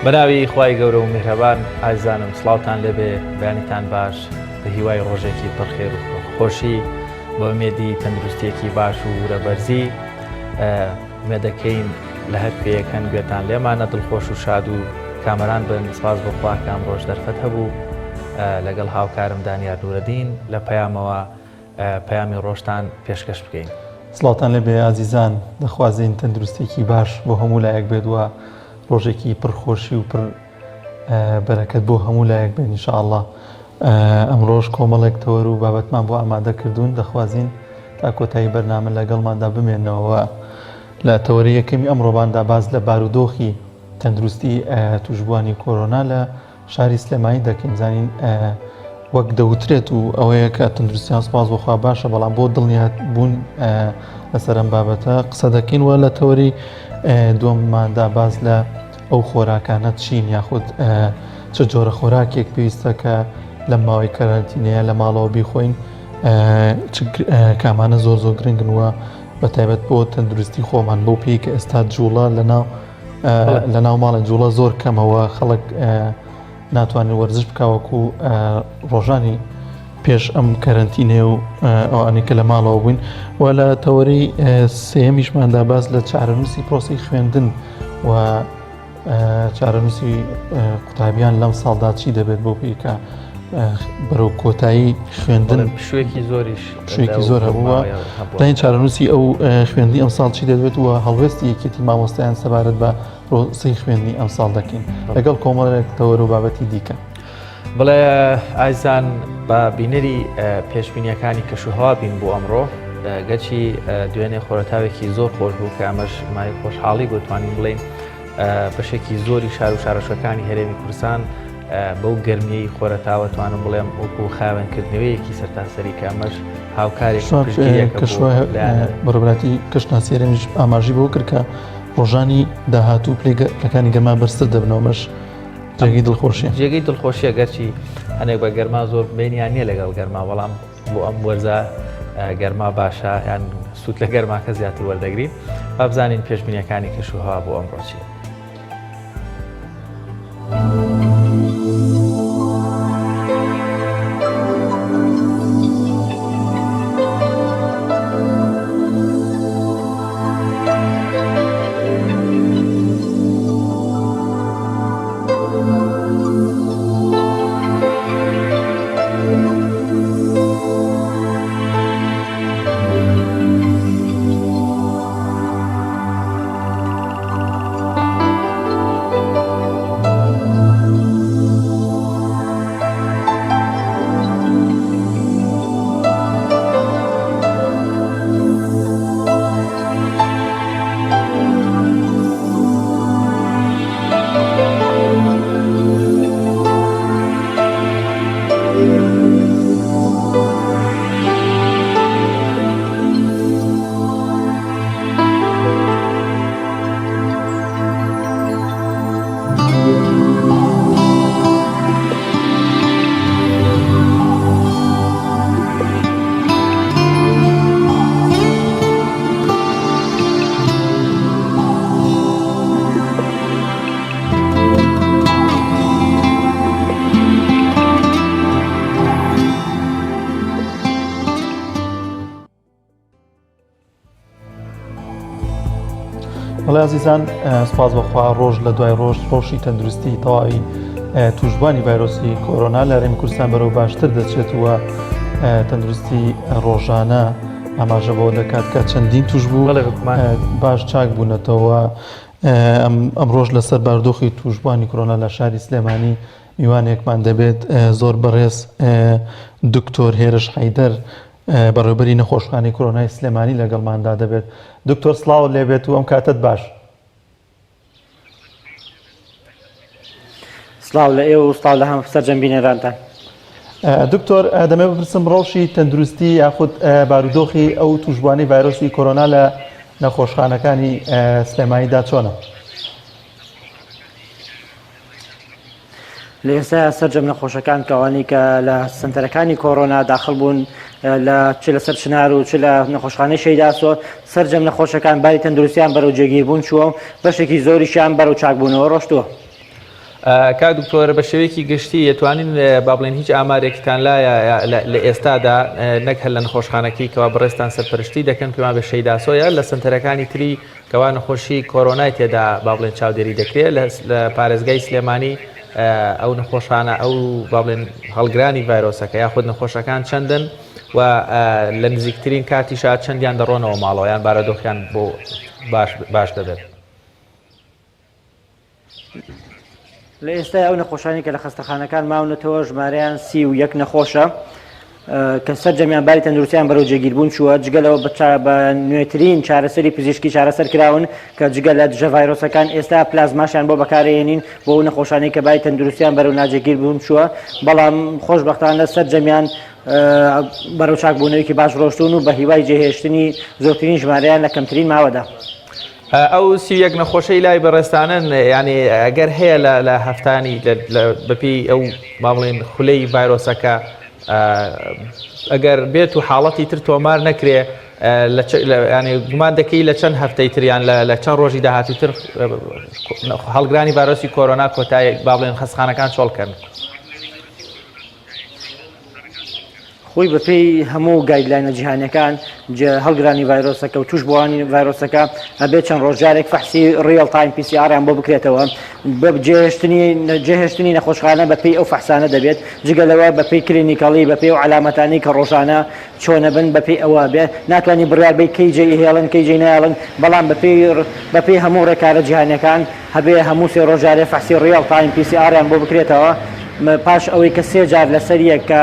بەناوی خوای گەورە و میهرەبان ئازانم سڵاوتان لەبێ بەیانتان باش بە هیوای ڕۆژێکی پڕخێر و خۆشی بە ئومێدی تەندروستێکی باش و ورەبەرزی مێدەکەین لە هەر پێیەکەن گوێتان لێمانە دڵخۆش و شاد و کامەران بن. سپاس بەخوا کام ڕۆژ دەرفەت هەبوو لەگەڵ هاوکارم دانیار نورەدین لە پەیامەوە پەیامی ڕۆژتان پێشکەش بکەین. سڵاوتان لەبێ ئازیزان، دەخوازین تەندروستێکی باش بۆ هەموو لایەک بێت وە ڕۆژێکی پڕخۆشی و پڕ بەرەکەت بۆ هەموو لایەک بێن ئینشاءالله. ئەمڕۆژ کۆمەڵێک تەوەر و بابەتمان بۆ ئامادە کردوون، دەخوازین تا کۆتایی بەرنامە لەگەڵماندا بمێنەوە. لە تەوەری یەکەمی ئەمڕۆباندا باز لە بارودۆخی تەندروستی توشبوانی کۆرۆنا لە شاری سلێمانی دەکەین. زانین وەک دەوترێت و ئەوەیە کە تەندروستیان سپاس بۆخوا باشە، بەڵام بۆ دڵنیات بوون لەسەر ئەم بابەتە قسە دەکەین. وە لە تەوەری دووەمماندا باز لە ئەو خۆراکانە چین یاخود چه جۆرە خۆراکێک پێویستە کە لە ماوەی کەرانتینەیە لە ماڵەوە بیخۆین، کامانە زۆر گرنگن وە بە تایبەت بۆ تەندروستی خۆمان بۆ پێی کە ئێستا جوڵە لە ناو ماڵە جوڵە زۆر کەمەوە، خەڵک ناتوانێت وەرزش بکاوەکو ڕۆژانی پێش ئەم کەرەنتینێ و ئەوانەی کە لە ماڵەوە بووین. و لە تەوەرەی سێمیشماندا باز لە چارەنووسی پرۆسی خوێندن و چارەنووسی قوتابیان لەم ساڵدا چی دەبێت بۆ پێی کە بەرەو کۆتایی خوێندن شوێکی زۆر هەبووە. داین چارەنووسی ئەو خوێندنی ئەم ساڵ چی دەبێت وە هەڵوێستی یەکێتی مامۆستایان سەبارەت بە ڕۆسی خوێندنی ئەم ساڵ دەکەین لەگەڵ کۆمەڵێک تەوەر و بابەتی دیکە. بڵێ ئایزان بە بینەری پێشبینیەکانی کەشوهەوا بین بۆ ئەمڕۆ گەچی دوێنێ خۆرەتاوێکی زۆر خۆش بوو کە ئەمەش مای خۆشحاڵی بتوانین بڵێن بەشێکی زۆری شار و شارەشەکانی هەرێمی کوردستان بەو گەرمیەی خۆرەتاوە توانم بڵێم وەکو خاوێنکردنەوەیەکی سەرتاسەری کە ئەمەش هاوکارێک بەڕێبەتی کەشناسی هەرێمیش ئاماژی بۆ کرد کە ڕۆژانی داهاتوو پلەکانی گەرما بەرزتر دەبنەوەمەش جێگەی دڵخۆشیە. جێگەی دڵخۆشیە گەرچی هەنێک بە گەرما زۆر بینیان نییە لەگەڵ گەرما، بەڵام بۆ ئەم وەرزە گەرما باشە یان سووت لە گەرماکە زیاتر وەردەگرین. با بزانین پێشبینیەکانی کەشوهەوا بۆ ئەمڕۆ چیە. بەڵێ عزیزان، سپاس بەخوا ڕۆژ لە دوای ڕۆژ ڕۆژی تەندروستی تەواوی توشبوانی ڤایرۆسی کۆرۆنا لە هەرێمی کوردستان بەرەو باشتر دەچێت وە تەندروستی ڕۆژانە ئاماژە بەوە دەکات کە چەندین توش بوو باش چاک بوونەتەوە. ئەم ڕۆژ لەسەر بارودۆخی توشبوانی کۆرۆنا لە شاری سلێمانی میوانێکمان دەبێت زۆر بەڕێز دکتۆر هێرش حەیدەر بەڕێوەبەری نەخۆشخانەی کۆرۆنای سلێمانی لەگەڵماندا دەبێت. دکتۆر سڵاو لێبێت و ئەم کاتت باش. سڵاو لە ئێوە و سڵاو لە هەموو سەرجەمبینەرانتان. دکتۆر دەمێ بپرسم ڕۆژی تەندروستی یاخود بارودۆخی ئەو توشبوانی ڤایرۆسی کۆرۆنا لە نەخۆشخانەکانی سلێمانیدا چۆنە؟ لە ئێستا سەرجەم نەخۆشەکان کەوانی کە لە سنتەرەکانی کۆرۆنا داخل بوون چ لە سەر چنار و چ لە نەخۆشخانەی شەیداسۆ، سەرجەم نەخۆشەکان باری تەندروستیان بەرەو جێگیربوون چووە و بەشێکی زۆریشیان بەرەو چاکبوونەوە ڕۆشتووە. کا دکتۆر بە شێوەیەکی گشتی دەتوانین با بڵێن هیچ ئامارێکتان لایە لە ئێستادا نەک هەر لە نەخۆشخانەکەی کەوا بەڕێستان سەرپەرشتی دەکەن پێمان بە شەیداسۆیە لە سنتەرەکانی تری کەوا نەخۆشی کۆرۆنای تێدا با بڵێن چاودێری دەکرێت لە پارێزگای سلێمانی ئەو نەخۆشانە ئەو با بڵێن هەڵگرانی ڤایرۆسەکە یاخود نەخۆشەکان چەندن و لە نزیکترین کاتیشا چەندیان دەڕۆنەوە ماڵەوە یان بارەدۆخیان بۆ باش دەبێت. لە ئێستا ئەو نەخۆشانی کە لە خەستەخانەکان ماونەتەوە ژمارەیان 31 نەخۆشە کە سەرجەمیان باری تەندروستیان بەرەو جێگیربوون چووە جگەلەوە بە نوێترین چارەسەری پزیشکی چارەسەر کراون کە جگە لە دژە ڤایرۆسەکان ئێستا پلازماشیان بۆ بەکارهێنین بۆ ئەو نەخۆشانەی کە باری تەندروستیان بەرەو ناجێگیر بوون چووە بەڵام خۆشبەختانە سەرجەمیان بەرەو چاکبوونەوەیکی باش ڕۆشتون و بە هیوای جێهێشتنی زۆرترین ژمارەیان لە کەمترین ماوەدا. ئەو سیەک نەخۆشەی لای بەڕێستانن ینی ئەگەر هەیە لە هەفتانی بەپی ئەو با بڵێن خولەی ڤایرۆسەکە ئەگەر بێت و حاڵەتی تر تۆمار نەکرێ ینی گومان دەکەی لە چەند هەفتەی تریان لە چەند ڕۆژی داهاتووتر هەڵگرانی ڤایرۆسی کۆرۆنا کۆتایی با بڵێن خەستەخانەکان چۆڵکەن. خۆی بەپێی هەموو گایدلاینە جیهانیەکان هەڵگرانی ڤایرۆسەکە و توش بوانی ڤایرۆسەکە ئەبێت چەند ڕۆژارێک فەحسی ڕیڵ تایم PCRیان بۆ بکرێتەوە بە جێهێشتنی نەخۆشخانە بەپێی ئەو فەحسانە دەبێت جگەلەوە بەپێی کلینیکەڵی بەپێی و علامەتانی کە ڕۆژانە چۆنە بن بەپێی ئەوە بێ ناتوانانی بڕیاربەی کەی جێ هێڵن کەی جێ نایڵن بەڵام بەپێی هەموو ڕێکارە جیهانیەکان هەبێ هەموو سێ ڕۆژارێ فەحسی ڕیڵ تایم PCRیان بۆ بکرێتەوە پاش ئەوەی کە سێ جار لەسەریە کە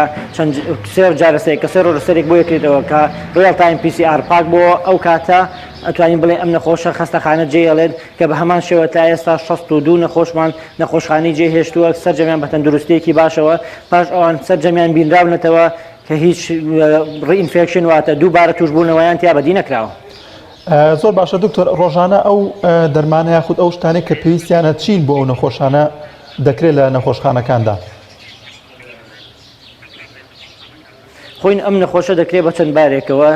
سێ جار کە سێ ڕۆژ سەرێک بۆ یەکرێتەوە کە ڕێڵ تایم PCR پاک بۆ ئەو کاتە ئەتوانین بڵێ ئەم نەخۆشە خەستەخانە جێڵێت کە بە هەمان شێوە تا ئێستا 62 نەخۆشمان نەخۆشخانەی جێهێشتووە سەرجەمیان بە تەندروستیەکی باشەوە پاش ئەوان سەرجەمیان بینراونەتەوە کە هیچ ڕئینفێکشن واتە دووبارە توشبوونەوەیان تیا بەدی نەکراوە. زۆر باشە دکتۆر ڕۆژانە ئەو دەرمانە یاخود ئەو شتانێک کە پێویستیانە چین بۆ ئەو نەخۆشانە دەکرێت لە نەخۆشخانەکاندا. خۆین ئەم نەخۆشە دەکرێت بە چەند بارێکەوە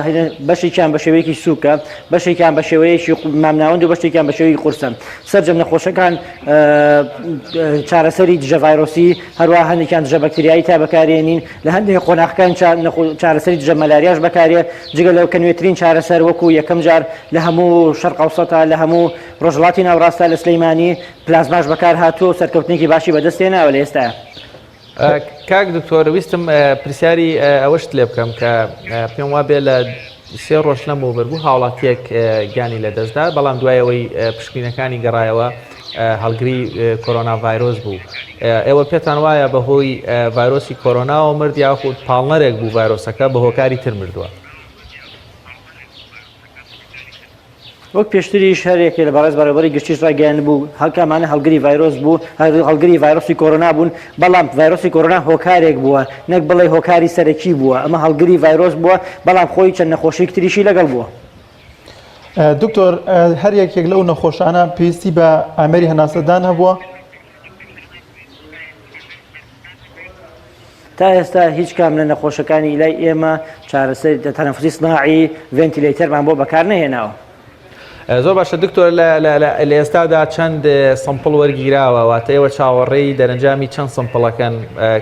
بەشێکیان بە شێوەیەکی سووکە بەشێکیان بە شێوەیەکی مامناوەند و بەشێکیان بە شێوەیەکی قورسە سەرجەم نەخۆشەکان چارەسەری دژە ڤایرۆسی هەروە هەندێکیان دژە بەکتریایی تا بەکارێنین لە هەندێک قۆناغەکان چارەسەری دژە مەلاریاش بەکارێ جگە لەو کە نوێترین چارەسەر وەکو یەکەم جار لە هەموو شەرق ئەوسەتا لە هەموو ڕۆژهەڵاتی ناوڕاستە لە سلەیمانی پلازماش بەکار هاتووە سەرکەوتنێکی باشی بەدەستێناوە لە ئێستاە. کاک دکتۆر ویستم پرسیاری ئەوەشت لێ بکەم کە پێم وا بێ لە سێ ڕۆژ لەمەوە بەربوو هاوڵاتیەک گیانی لەدەستدا بەڵام دوایەوەی پشکنینەکانی گەڕایەوە هەڵگری کۆرۆنا ڤایرۆس بوو. ئێوە پێتان وایە بەهۆی ڤایرۆسی کۆرۆناوە مرد یاخود پاڵنەرێک بوو ڤایرۆسەکە بە هۆکاری تر مردووە؟ وەک پێشتریش هەرێکی لە بەڕێز بەڕێوەبەری گشتیش ڕاگەیان بوو هەڵکامانە هەڵگری ڤایرۆس بوو هەڵگری ڤایرۆسی کۆرۆنا بوون بەڵام ڤایرۆسی کۆرۆنا هۆکارێک بووە نەک بڵێ هۆکاری سەرەکی بووە ئەمە هەڵگری ڤایرۆس بووە بەڵام خۆی چەند نەخۆشی تریشی لەگەڵ بووە. دکتۆر هەر یەکێک لەو نەخۆشانە پێویستی بە ئامێری هەناسەدان هەبووە؟ تا ئێستا هیچ کام لە نەخۆشەکانی لای ئێمە چارەسەر تەنەفوسی سناعی ڤێنتیلەیتەرمان بۆ بەکار نەهێناوە. زۆر باشە دکتۆر لە ئێستادا چەند سمپڵ وەرگیراوە واتە ئێوە چاوەڕێی دەرەنجامی چەند سمپڵەکەن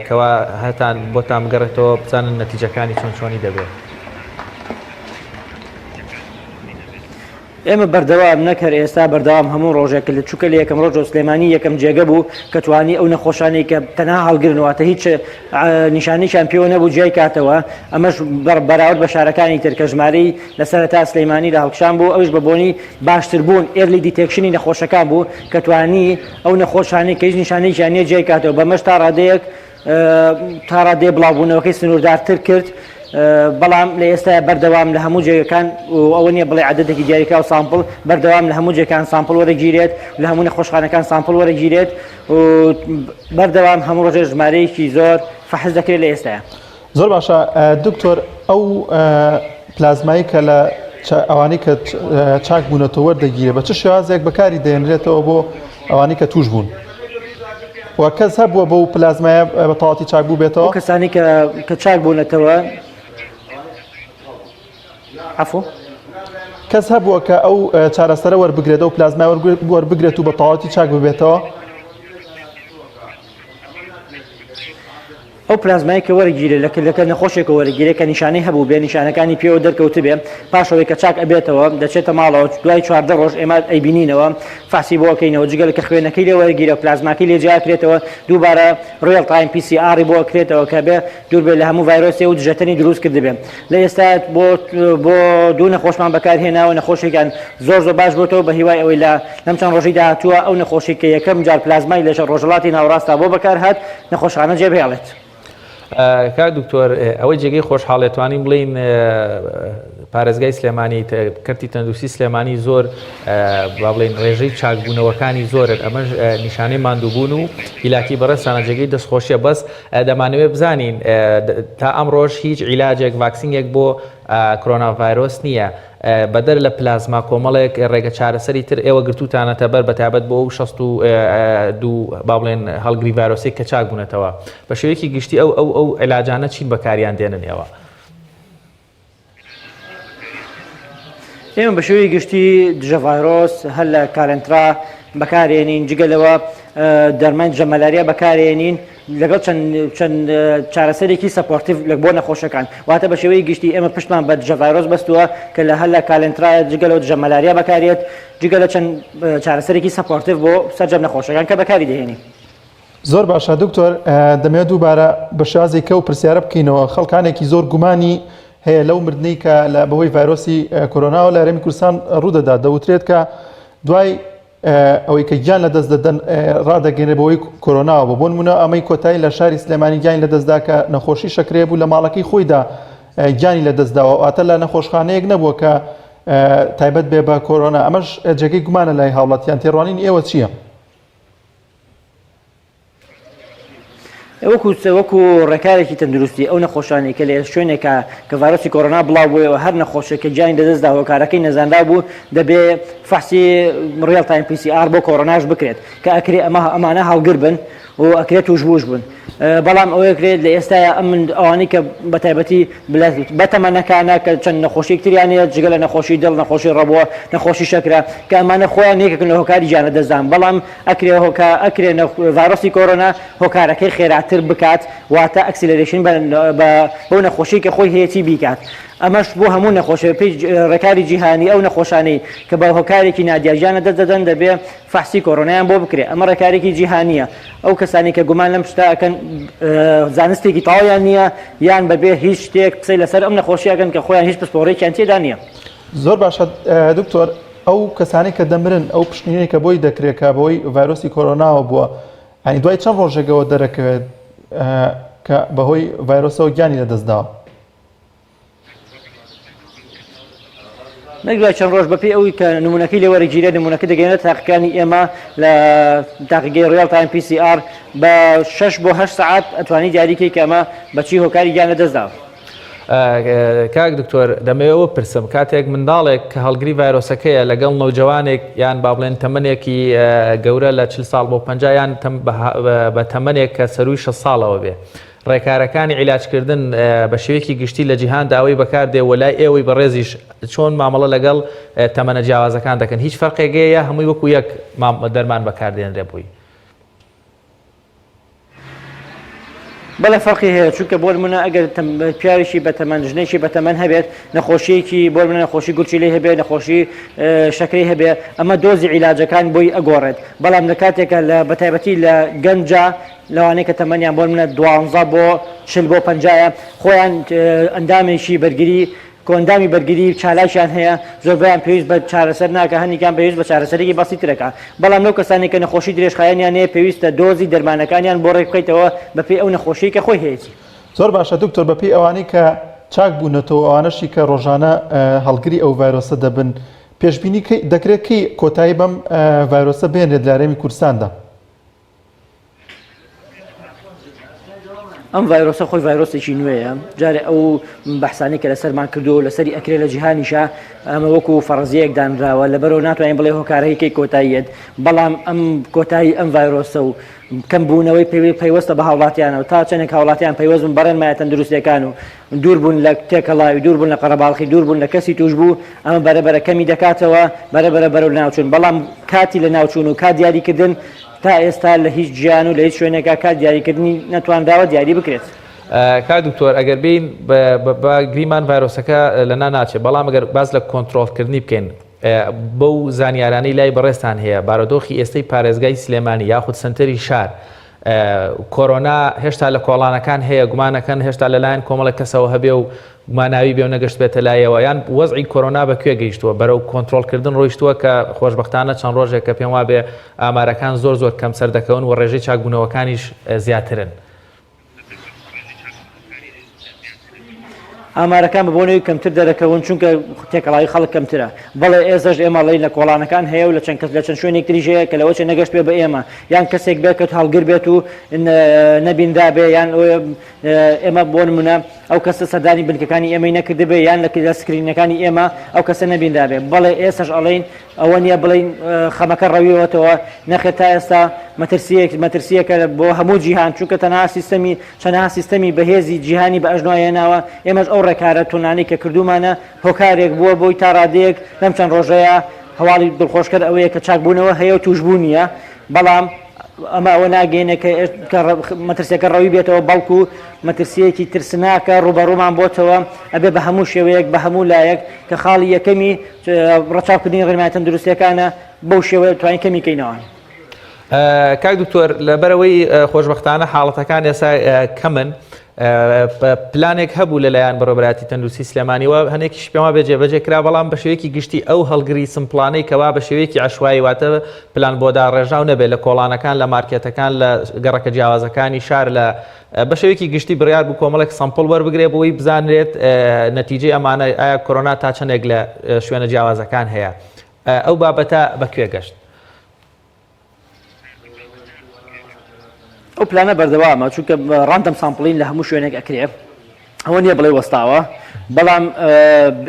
کەوا هەتان بۆتان بگەڕێتەوە بزانن نەتیجەکانی چۆنی دەبێت. ئێمە بەردەوام نەکەر ئێستا بەردەوام هەموو ڕۆژێک لە چووکە لە یەکەم ڕۆژ سلێمانی یەکەم جێگە بوو کە توانی ئەو نەخۆشانی کە تەنها هەڵگرنەوەتە هیچ نیشانیشان پێوە نەبوو جیای کاتەوە ئەمەش بەراورد بە شارەکانی تر کە ژمارەی لە سەرەتا سلەیمانی لە هەڵکشان بوو ئەوش بە بۆنی باشتر بوون ئێرلی دیتێکشنی نەخۆشەکان بوو کە توانی ئەو نەخۆشانی کە هیچ نیشانەیەکیان نییە جیای کاتەوە بەمەش تا ڕادەیەک بڵاوبوونەوەکەی سنووردارتر کرد بەڵام لە ئێستا بەردەوام لە هەموو جێگەکان ئەوە نییە بڵێ عەدەدێکی دیاریکراو سامپڵ بەردەوام لە هەموو جێگەکان سامپڵ وەرەگیرێت لە هەموو نەخۆشخانەکان سامپڵ وەرەگیرێت و بەردەوام هەموو ڕۆژێ ژمارەیەکی زۆر فەحز دەکرێت لە ئێستاە. زۆر باشە دکتۆر ئەو پلازمایی کە لە ئەوانەی کە چاک بوونەتەوە وەردەگیرێت بە چ شێوازێک بەکاری دەێنرێتەوە بۆ ئەوانەی کە توش بوون؟ و کەس هەبووە بەو پلازمایە بە تەواوەتی چاک بوو بێتەوە؟ کەسانی کە چاک بوونەتەوە عفو کەس هەبووە کە ئەو چارەسەرە وەربگرێت و پلازمای وەربگرێت و بە تەواوەتی چاک ببێتەوە؟ ئەو پلازمای کە وەرگیرێ لەکە نەخۆشێکە وەرگیرێ کە نیشانەی هەبوو بێ نیشانەکانی پێوە دەرکەوت بێ پاشەوەی کە چاک ئەبێتەوە دەچێتە ماڵەوە دوای 14 ڕۆژ ئێمە ئەیبینینەوە فاسی بۆ ئەەکەینەوە جگەل کە خوێنەکەی لێ وەرگیرە پلازماکەی لێ جیاکرێتەوە دووبارە ڕۆیڵ تایم PCR بۆ ئەکرێتەوە کە بێ دوور بێ لە هەموو ڤایرۆسێ و دژەتەنی دروست کرد بێ لە ئێستا بۆ دوو نەخۆشمان بەکارهێناوە نەخۆشێکیان زۆر باش بۆتەوە بە هیوای ئەوەی لەم چەند ڕۆژی داهاتووە ئەو نەخۆشی کە یەکەم جار پلازمای لە ڕۆژهەڵاتی ناوەڕاستا بۆ بەکارهات نەخۆشخانە جێبهێڵێت. کاک دکتۆر ئەوەی جێگەی خۆشحاڵێتوانین بڵین پارێزگای سلێمانی کەرتی تەندروستی سلێمانی زۆر با بڵین ڕێژەی چاکبوونەوەکانی زۆرن ئەمەش نیشانەی ماندووبوون و هیلاکی بەڕێستانە جێگەی دەستخۆشیە بەس دەمانەوێت بزانین تا ئەمڕۆژ هیچ عیلاجێک ڤاکسینێک بۆ کۆرۆنا ڤایرۆس نییە بەدەر لە پلازما کۆمەڵێک ڕێگە چارەسەری تر ئێوە گرتوتانەتە بەر بەتابەت بۆ ئەو 62 با بڵێن هەڵگری ڤایرۆسی کە چاک بوونەتەوە بە شێوەیەکی گشتی ئەو عیلاجانە چین بەکاریان دێنن ئێوە؟ ئێمە بە شێوەی گشتی دژە ڤایرۆس هەر لە کارنترا بەکارێنین جگەلەوە دەرمان دژە مەلاریا بەکارێنین لەگەڵ چەند چارەسەرێکی سەپۆرتیڤ لە بۆ نەخۆشەکان واتە بە شێوەی گشتی ئێمە پشتمان بە دژە ڤایرۆس بەستووە کە لە هەر لە کالنترایە جگەلەوە دژە مەلاریا بەکارێت جگەلە چەند چارەسەرێکی سەپۆرتیڤ بۆ سەرجەم نەخۆشەکان کە بەکاری دەهێنی. زۆر باشە دکتۆر دەمەوێت دووبارە بە شازێک کە و پرسیارە بکەینەوە خەڵکانێکی زۆر گومانی هەیە لەو مردنی کە لە بەهۆی ڤایرۆسی کۆرۆناوە لە هەرێمی کوردستان ڕوودەدا دەوترێت کە دوای ئەوەی کە گیان لە دەست دەدەن ڕادەگەێنێ بەوەی کۆرۆناوە بۆ نمونە ئەمەی کۆتایی لە شاری سلێمانی گیانی لە دەستدا کە نەخۆشی شەکرێ بوو لە ماڵەکەی خۆیدا گیانی لە دەستداوە ئاتە لە نەخۆشخانەیەک نەبووە کە تایبەت بێ بە کۆرۆنا ئەمەش جێگەی گومانە لای هاوڵاتیان تێڕوانین ئێوە چییە؟ وەکو ڕێکارێکی تەندروستی ئەو نەخۆشانی کە لە شوێنێکە کە ڤایرۆسی کۆرۆنا بڵاو بوویەوە هەر نەخۆشێکە گیانی لەدەستداوە کارەکەی نەزاندا بوو دەبێ فحسی ڕێڵ تایم PCR بۆ کۆرۆناش بکرێت کە ئەکرێ ئەمانە هاوگر بن و ئەکرێت توشبوش بن بەڵام ئەوەیەکرێت لە ئێستاە ئەمن ئەوانەی کە بەتایبەتی بەتەمەنەکانە کە چەند نەخۆشی تریانەیە جگە لە نەخۆشی دڵ نەخۆشی ڕەبووە نەخۆشی شەکرە کە ئەمانە خۆیان یەکێکن لە هۆکاری گیانە دەستدان بەڵام ئەکرێ ڤایرۆسی کۆرۆنا هۆکارەکەی خێراتر بکات واتە ئەکسیلەرێشن بۆ نەخۆشی کە خۆی هەیەی بیکات ئەمەش بۆ هەموو نەخۆشی پێی ڕێکاری جیهانی ئەو نەخۆشانەی کە بە هۆکارێکی نادیاژیانە دەدەن دەبێ فحسی کۆرۆنایان بۆ بکرێت ئەمە ڕێکارێکی جیهانیە ئەو کەسانی کە گومان لەم شتاکەن زانستێکی تەواویان نییە یان بەبێ هیچ شتێک قسەی لەسەر ئەم نەخۆشیەکەن کە خۆیان هیچ پسپۆڕێکیان تێدا نییە. زۆر باشە دکتۆر ئەو کەسانی کە دەمرن ئەو پشتینەی کە بۆی دەکرێت کە بۆی ڤایرۆسی کۆرۆناوە بووە ینی دوای چەند ڕۆژێکەوە دەرەکەوێت کە بەهۆی ڤایرۆسەوە گیانی لەدەستداوە؟ نەگوای چەند ڕۆژ بەپێی ئەوی کە نمونونەکەی لێ وەرەگیرێت نمونونەکە دەگەێنێت تاقیەکانی ئێمە لە تاقیگەی ڕێڵ تایم PCR بە 6 بۆ 8 ساعت ئەتوانی دیاریکەی کە ئەمە بەچی هۆکاری گیان لەدەستداوە. کاک دکتۆر دەمەوێت پرسم کاتێک منداڵێک کە هەڵگری ڤایرۆسەکەیە لەگەڵ نەوجەوانێک یان با بڵێن تەمەنێکی گەورە لە 40 ساڵ بۆ 50 یان بە تەمەنێک کە سەروی 6 ساڵەوە بێ ڕێکارەکانی عیلاجکردن بە شێوەیەکی گشتی لە جیهان داوای بەکاردێ وەلای ئێوەی بەڕێزیش چۆن مامەڵە لەگەڵ تەمەنە جیاوازەکان دەکەن هیچ فەرقێگەیە هەمووی وەکو یەک دەرمان بەکاردێنرێ بووی؟ بەڵێ فەرقی هەیە چونکە بۆ نمونە ئەگەر پیاوێکی بەتەمەن ژنێکی بەتەمەن هەبێت نەخۆشیەکی بۆ منە نەخۆشی گورچی لێ هەبێت نەخۆشی شەکرەی هەبێت ئەمە دۆزی عیلاجەکان بۆی ئەگۆڕێت بەڵام لە کاتێکە لە بەتایبەتی لە گەنجە لەوانەیە کە تەمەنیان بۆ منە 12 بۆ 40 بۆ 50 خۆیان ئەندامێکی بەرگری کۆندامی بەرگری چالاشیان هەیە زۆربیان پێویست بە چارەسەر ناکە هەنیکان پێویست بە چارەسەرێکی بەسیترەکە بەڵام لەو کەسانی کە نەخۆشی درێژخایەنیان هەیە پێویستە دۆزی دەرمانەکانیان بۆ ڕێک بکەیتەوە بەپێی ئەو نەخۆشی کە خۆی هەیەی. زۆر باشە دکتۆر بەپێی ئەوانەی کە چاک بوونەتەوە ئەوانەشی کە ڕۆژانە هەڵگری ئەو ڤایرۆسە دەبن پێشبینی دەکرێت کەی کۆتایی بەم ڤایرۆسە بێنێت لە هەرێمی کوردستاندا؟ ئەم ڤایرۆسە خۆی ڤایرۆسێکی نوێیە جارێ ئەو بەحسانی کە لەسەرمان کردو لەسەری ئەکرێ لە جیهانیشە ئەمە وەکو فەرزیەک دانراوە لەبەرەوە ناتوانین بڵێ هۆکارەیەکی کۆتاییەت بەڵام ئەم کۆتایی ئەم ڤایرۆسە و کەمبوونەوەی پەیوەستە بە هاوڵاتیانەوە تا چەندێک هاوڵاتیان پەیوەست بن بەڕێن مایە تەندروستیەکان و دووربوون لە تێکەڵاوی دووربوون لە قەرەباڵخی دووربوون لە کەسی توش بوو ئەمە بەرەبەرە کەمی دەکاتەوە بەرەبەرە بەرەو ناوچوون بەڵام کاتی لە ناوچوون و کات دیاریکردن تا ئێستا لە هیچ گیان و لە هیچ شوێنێکا کات دیاریکردنی نەتوانداوە دیاری بکرێت. کا دکتۆر ئەگەر بین گریمان ڤایرۆسەکە لەنا ناچێت بەڵام ئەگەر باز لە کۆنتترۆلکردنی بکەین بەو زانیارانەی لای بەڕێستان هەیە بارودۆخی ئێستەی پارێزگای سلێمانی یاخود سنتەری شار کۆرۆنا هێشتا لە کۆڵانەکان هەیە گومانەکەن هێشتا لەلایەن کۆمەڵک کەسەوە هەبێ و گوماناوی بێ و نەگەشت بێتە لایەوە یان وەزعی کۆرۆنا بەکوێ گەیشتووە بەرەو کۆنتترۆلکردن ڕۆیشتووە کە خۆشببختانە چەند ڕۆژێک کە پێم وا بێ ئامارەکان زۆر کەم سەر دەکەون و ڕێژەی چاکبوونەوەکانیش زیاترن. ئامارەکان ببوونەوەی کەمتر دەرەکەون چونکە تێکەڵایی خەڵک کەمترە بەڵێ ئێسش ئێمە لەی لە کۆڵانەکان هەیە و لە چەند کەس لە چەند شوێنێکتری ژەیە کە لەوەچە نەگەشت بێ بە ئێمە یان کەسێک بێت کە هەڵگر بێت و نەبیندا بێ یان ئێمە بۆ نمونە ئەو کەسە سەردانی بنکەکانی ئێمەی نەکرد بێ یان لە سکرینەکانی ئێمە ئەو کەسە نەبیندا بێ بەڵێ ئێسش ئەڵێن ئەوە نییە بڵین خەمەکە ڕەویەوەتەوە نەخێت تا ئێستا مەترسیەکە بۆ هەموو جیهان چونکە چەنها سیستەمی بەهێزی جیهانی بە ئەژنوایەناوە ئێمەش ئەو ڕێکارە تونانی کە کردومانە هۆکارێک بووە بۆی تا ڕادەیەک لەم چەند ڕۆژەیە هەواڵی دڵخۆشکرد ئەوەیە کە چاکبوونەوە هەیە و توشبوو نییە بەڵام ئەمە ئەوە ناگەینە کە مەترسیەکە ڕەوی بێتەوە بەڵکو مەترسیەکی ترسناکە ڕوبەڕوومان بۆتەوە ئەبێ بە هەموو شێوەیەک بە هەموو لایەک کە خاڵی یەکەمی ڕەچاوکردنی ڕێنمای تەندروستیەکانە بەو شێوەیە توانین کەمی کەینەوە. کاک دکتۆر لەبەرەوەی خۆشببختانە حاڵەتەکان ئێستا کەمن پلانێک هەبوو لەلایەن بەڕێوەبەرایەتی تەندروستی سلێمانیەوە هەنێکیش پێما بێجێبەجێکرا بەڵام بە شێوەیەکی گشتی ئەو هەڵگری سمپلانەی کەوا بە شێوەیەکی عەشوایی واتە پلان بۆ داڕێژاو نەبێت لە کۆڵانەکان لە مارکێتەکان لە گەڕەکە جیاوازەکانی شار لە بە شێوەیەکی گشتی بڕیار بوو کۆمەڵێک سەمپڵ وەربگرێ بۆی بزانرێت نەتیجەی ئەمانە ئایا کۆرۆنا تا چەندێک لە شوێنە جیاوازەکان هەیە ئەو بابەتە بەکوێ گەشت؟ ئەو پلانە بەردەوامە چونکە ڕاندەم سامپڵین لە هەموو شوێنێک ئەکرێ ئەوە نییە بڵێ وەستاوە بەڵام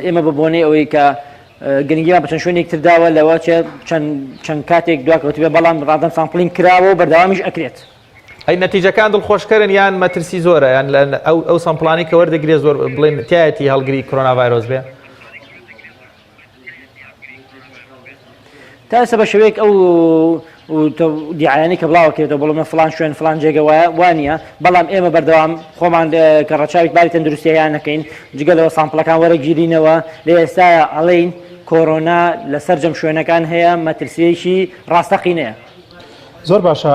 ئێمە ببوونەی ئەوەی کە گرنگیمان بە چەند شوێنێک ترداوە لەوە چەند کاتێک دوکەوتبێ بەڵام ڕاندەم سامپڵین کراوە و بەردەوامیش ئەکرێت. ئەی نەتیجەکان دڵخۆشکەرن یان مەترسی زۆرە یان ئەو سامپڵانی کە وەردەگرێت زۆر بڵێن تایەتی هەڵگری کۆرۆنا ڤایرۆس بێ؟ تا ئێستا بە شێوەیەک ئەو دیعایانی کە بڵاوکرێتەوە بڵێمە فلان شوێن فلان جێگە وانە بەڵام ئێمە بەردەوام خۆمان کە ڕەچاوی باری تەندروستییان نەکەین جگەلەوە سامپڵەکان وەرەگیرینەوە لە ئێستاە ئەڵێین کۆرۆنا لە سەرجەم شوێنەکان هەیە مەترسیەکی ڕاستەقینەیە. زۆر باشە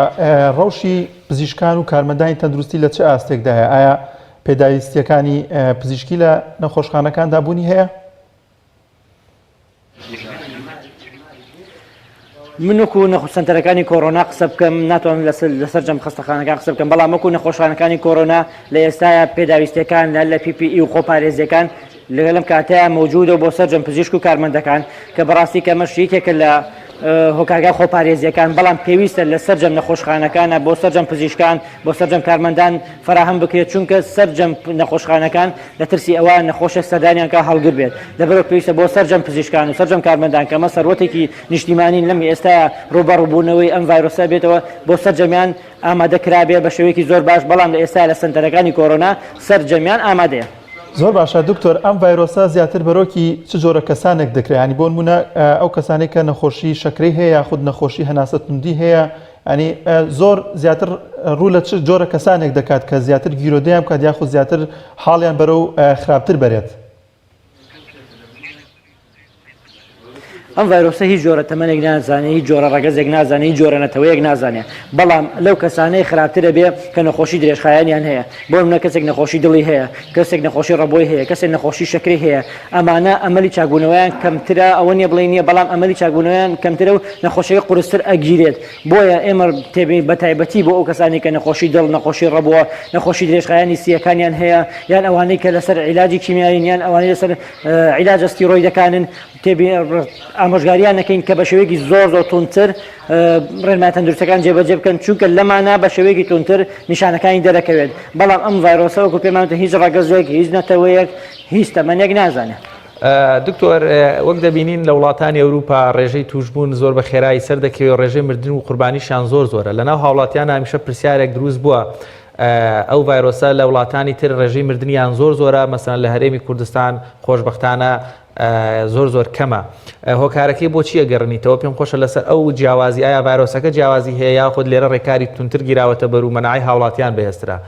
ڕەوشی پزیشکان و کارمەندانی تەندروستی لە چه ئاستێکدا هەیە ئایا پێداویستیەکانی پزیشکی لە نەخۆشخانەکاندا بوونی هەیە؟ من وەکو نەخۆشسەنتەرەکانی کۆرۆنا قسە بکەم ناتوانم لەسەر جەم خەستەخانەکان قسە بکەم بەڵام وەکو نەخۆشخانەکانی کۆرۆنا لە ئێستاە پێداویستەکان لە PPE و خۆپارێزیەکان لەگەڵم کاتەیە مەوجودە بۆ سەرجەم پزیشک و کارمەندەکان کە بەڕاستی کە مەشیکێکە لە هۆکارگای خۆپارێزیەکان بەڵام پێویستە لە سەرجەم نەخۆشخانەکانە بۆ سەرجەم پزیشکان بۆ سەرجەم کارمەندان فراهەم بکرێت چونکە سەرجەم نەخۆشخانەکان لە ترسی ئەوە نەخۆشە سەردانیان کە هەڵگر بێت لەبەرەوە پێویستە بۆ سەرجەم پزیشکان و سەرجەم کارمەندان کەمە سەرۆتێکی نیشتیمانین لەم ئێستا ڕوبەڕووبوونەوەی ئەم ڤایرۆسە بێتەوە بۆ سەرجەمیان ئامادەکرابێ بە شێوەیەکی زۆر باش بەڵام لە ئێستا لە سنتەرەکانی کۆرۆنا سەرجەمیان ئامادەیە. زۆر باشە دکتۆر ئەم ڤایرۆسە زیاتر بەرۆکی چ جۆرە کەسانێک دەکرێت بۆ نمونە ئەو کەسانێک کە نەخۆشی شەکرەی هەیە یاخود نەخۆشی هەناسە توندی هەیە ینی زۆر زیاتر ڕوو لە چ جۆرە کەسانێک دەکات کە زیاتر گیرۆدەیان بکات یاخود زیاتر حاڵیان بەرەو خراپتر بەرێت؟ ئەم ڤایرۆسە هیچ جۆرە تەمەنێک نازانێت هیچ جۆرە ڕەگەزێک نازانێت هیچ جۆرە نەتەوەیەک نازانێت بەڵام لەو کەسانەی خراپترە بێ کە نەخۆشی درێژخایانیان هەیە بۆ منە کەسێک نەخۆشی دڵی هەیە کەسێک نەخۆشی ڕەبۆی هەیە کەسێک نەخۆشی شەکری هەیە ئەمانە ئەمەلی چاکبوونەوەیان کەمترە ئەوە نییە بڵێ نییە بەڵام ئەمەلی چاکبوونەوەیان کەمترە و نەخۆشیەکە قورستر ئەگیرێت بۆیە ئێمە تێبێ بە تایبەتی بۆ ئەو کەسانی کە نەخۆشی دڵ نەخۆشی ڕەبووە نەخۆشی درێژخایانی سیەکانیان هەیە یان ئەوانەی کە لەسەر عیلاجی کیمیاوین یان ئەوانەی لەسەر عیلاج ئەستیرۆیدەکانن تێبێ ئامۆژگاریان نەکەین کە بە شێوەیەکی زۆر تونتر ڕێنمای تەندروستەکان جێبەجێ بکەن چونکە لەمانە بە شێوەیەکی تونتر نیشانەکانی دەرەکەوێت بەڵام ئەم ڤایرۆسە وەکو پێمانوتە هیچ ڕەگەزێک هیچ نەتەوەیەک هیچ تەمەنێک نازانێت. دکتۆر وەک دەبینین لە وڵاتانی ئەوروپا ڕێژەی توشبوون زۆر بە خێرایی سەر دەکەوێت ڕێژەی مردن و قوربانیشیان زۆرە لەناو هاوڵاتیان هەمیشە پرسیارێک دروست بووە ئەو ڤایرۆسە لە وڵاتانی تر ڕێژەی مردنیان زۆر زۆرە، مەسەن لە هەرێمی کوردستان خۆشبەختانە زۆر کەمە. هۆکارەکەی بۆچی ئەگەڕنیتەوە؟ پێم خۆشە لەسەر ئەو جیاوازی، ئایا ڤایرۆسەکە جیاوازی هەیە یاخود لێرە ڕێکاری تونتر گیراوەتە بەر و مەناعی هاوڵاتیان بەهێزترا؟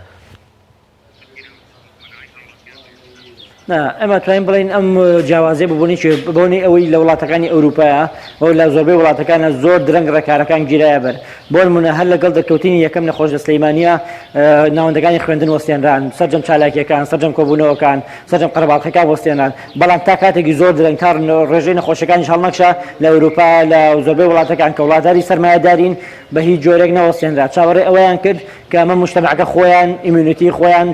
ئەمە توانین بڵین ئەم جیاوازیە ببوونی ئەوەی لە وڵاتەکانی ئەوروپایە ئەو لە زۆربەی وڵاتەکانە زۆر درەنگ ڕێکارەکان گیرایە بەر. بۆ نمونە هەر لەگەڵ دەرکەوتنی یەکەم نەخۆشە سلەیمانیە ناوەندەکانی خوێندن وەستێنران، سەرجەم چالاکیەکان، سەرجەم کۆبوونەوەکان، سەرجەم قەرەباڵغەکان وەستێنران. بەڵام تا کاتێکی زۆر درەنگ تا ڕێژەی نەخۆشەکانیش هەڵنەکشە لە ئەوروپا لە زۆربەی وڵاتەکان کە وڵاتداری سەرمایەدارین بە هیچ جۆرێک نەوەستێنرا. چاوەڕێ ئەوەیان کرد کە ئەمە مجتەمەعەکە خۆیان ئیمونیتی خۆیان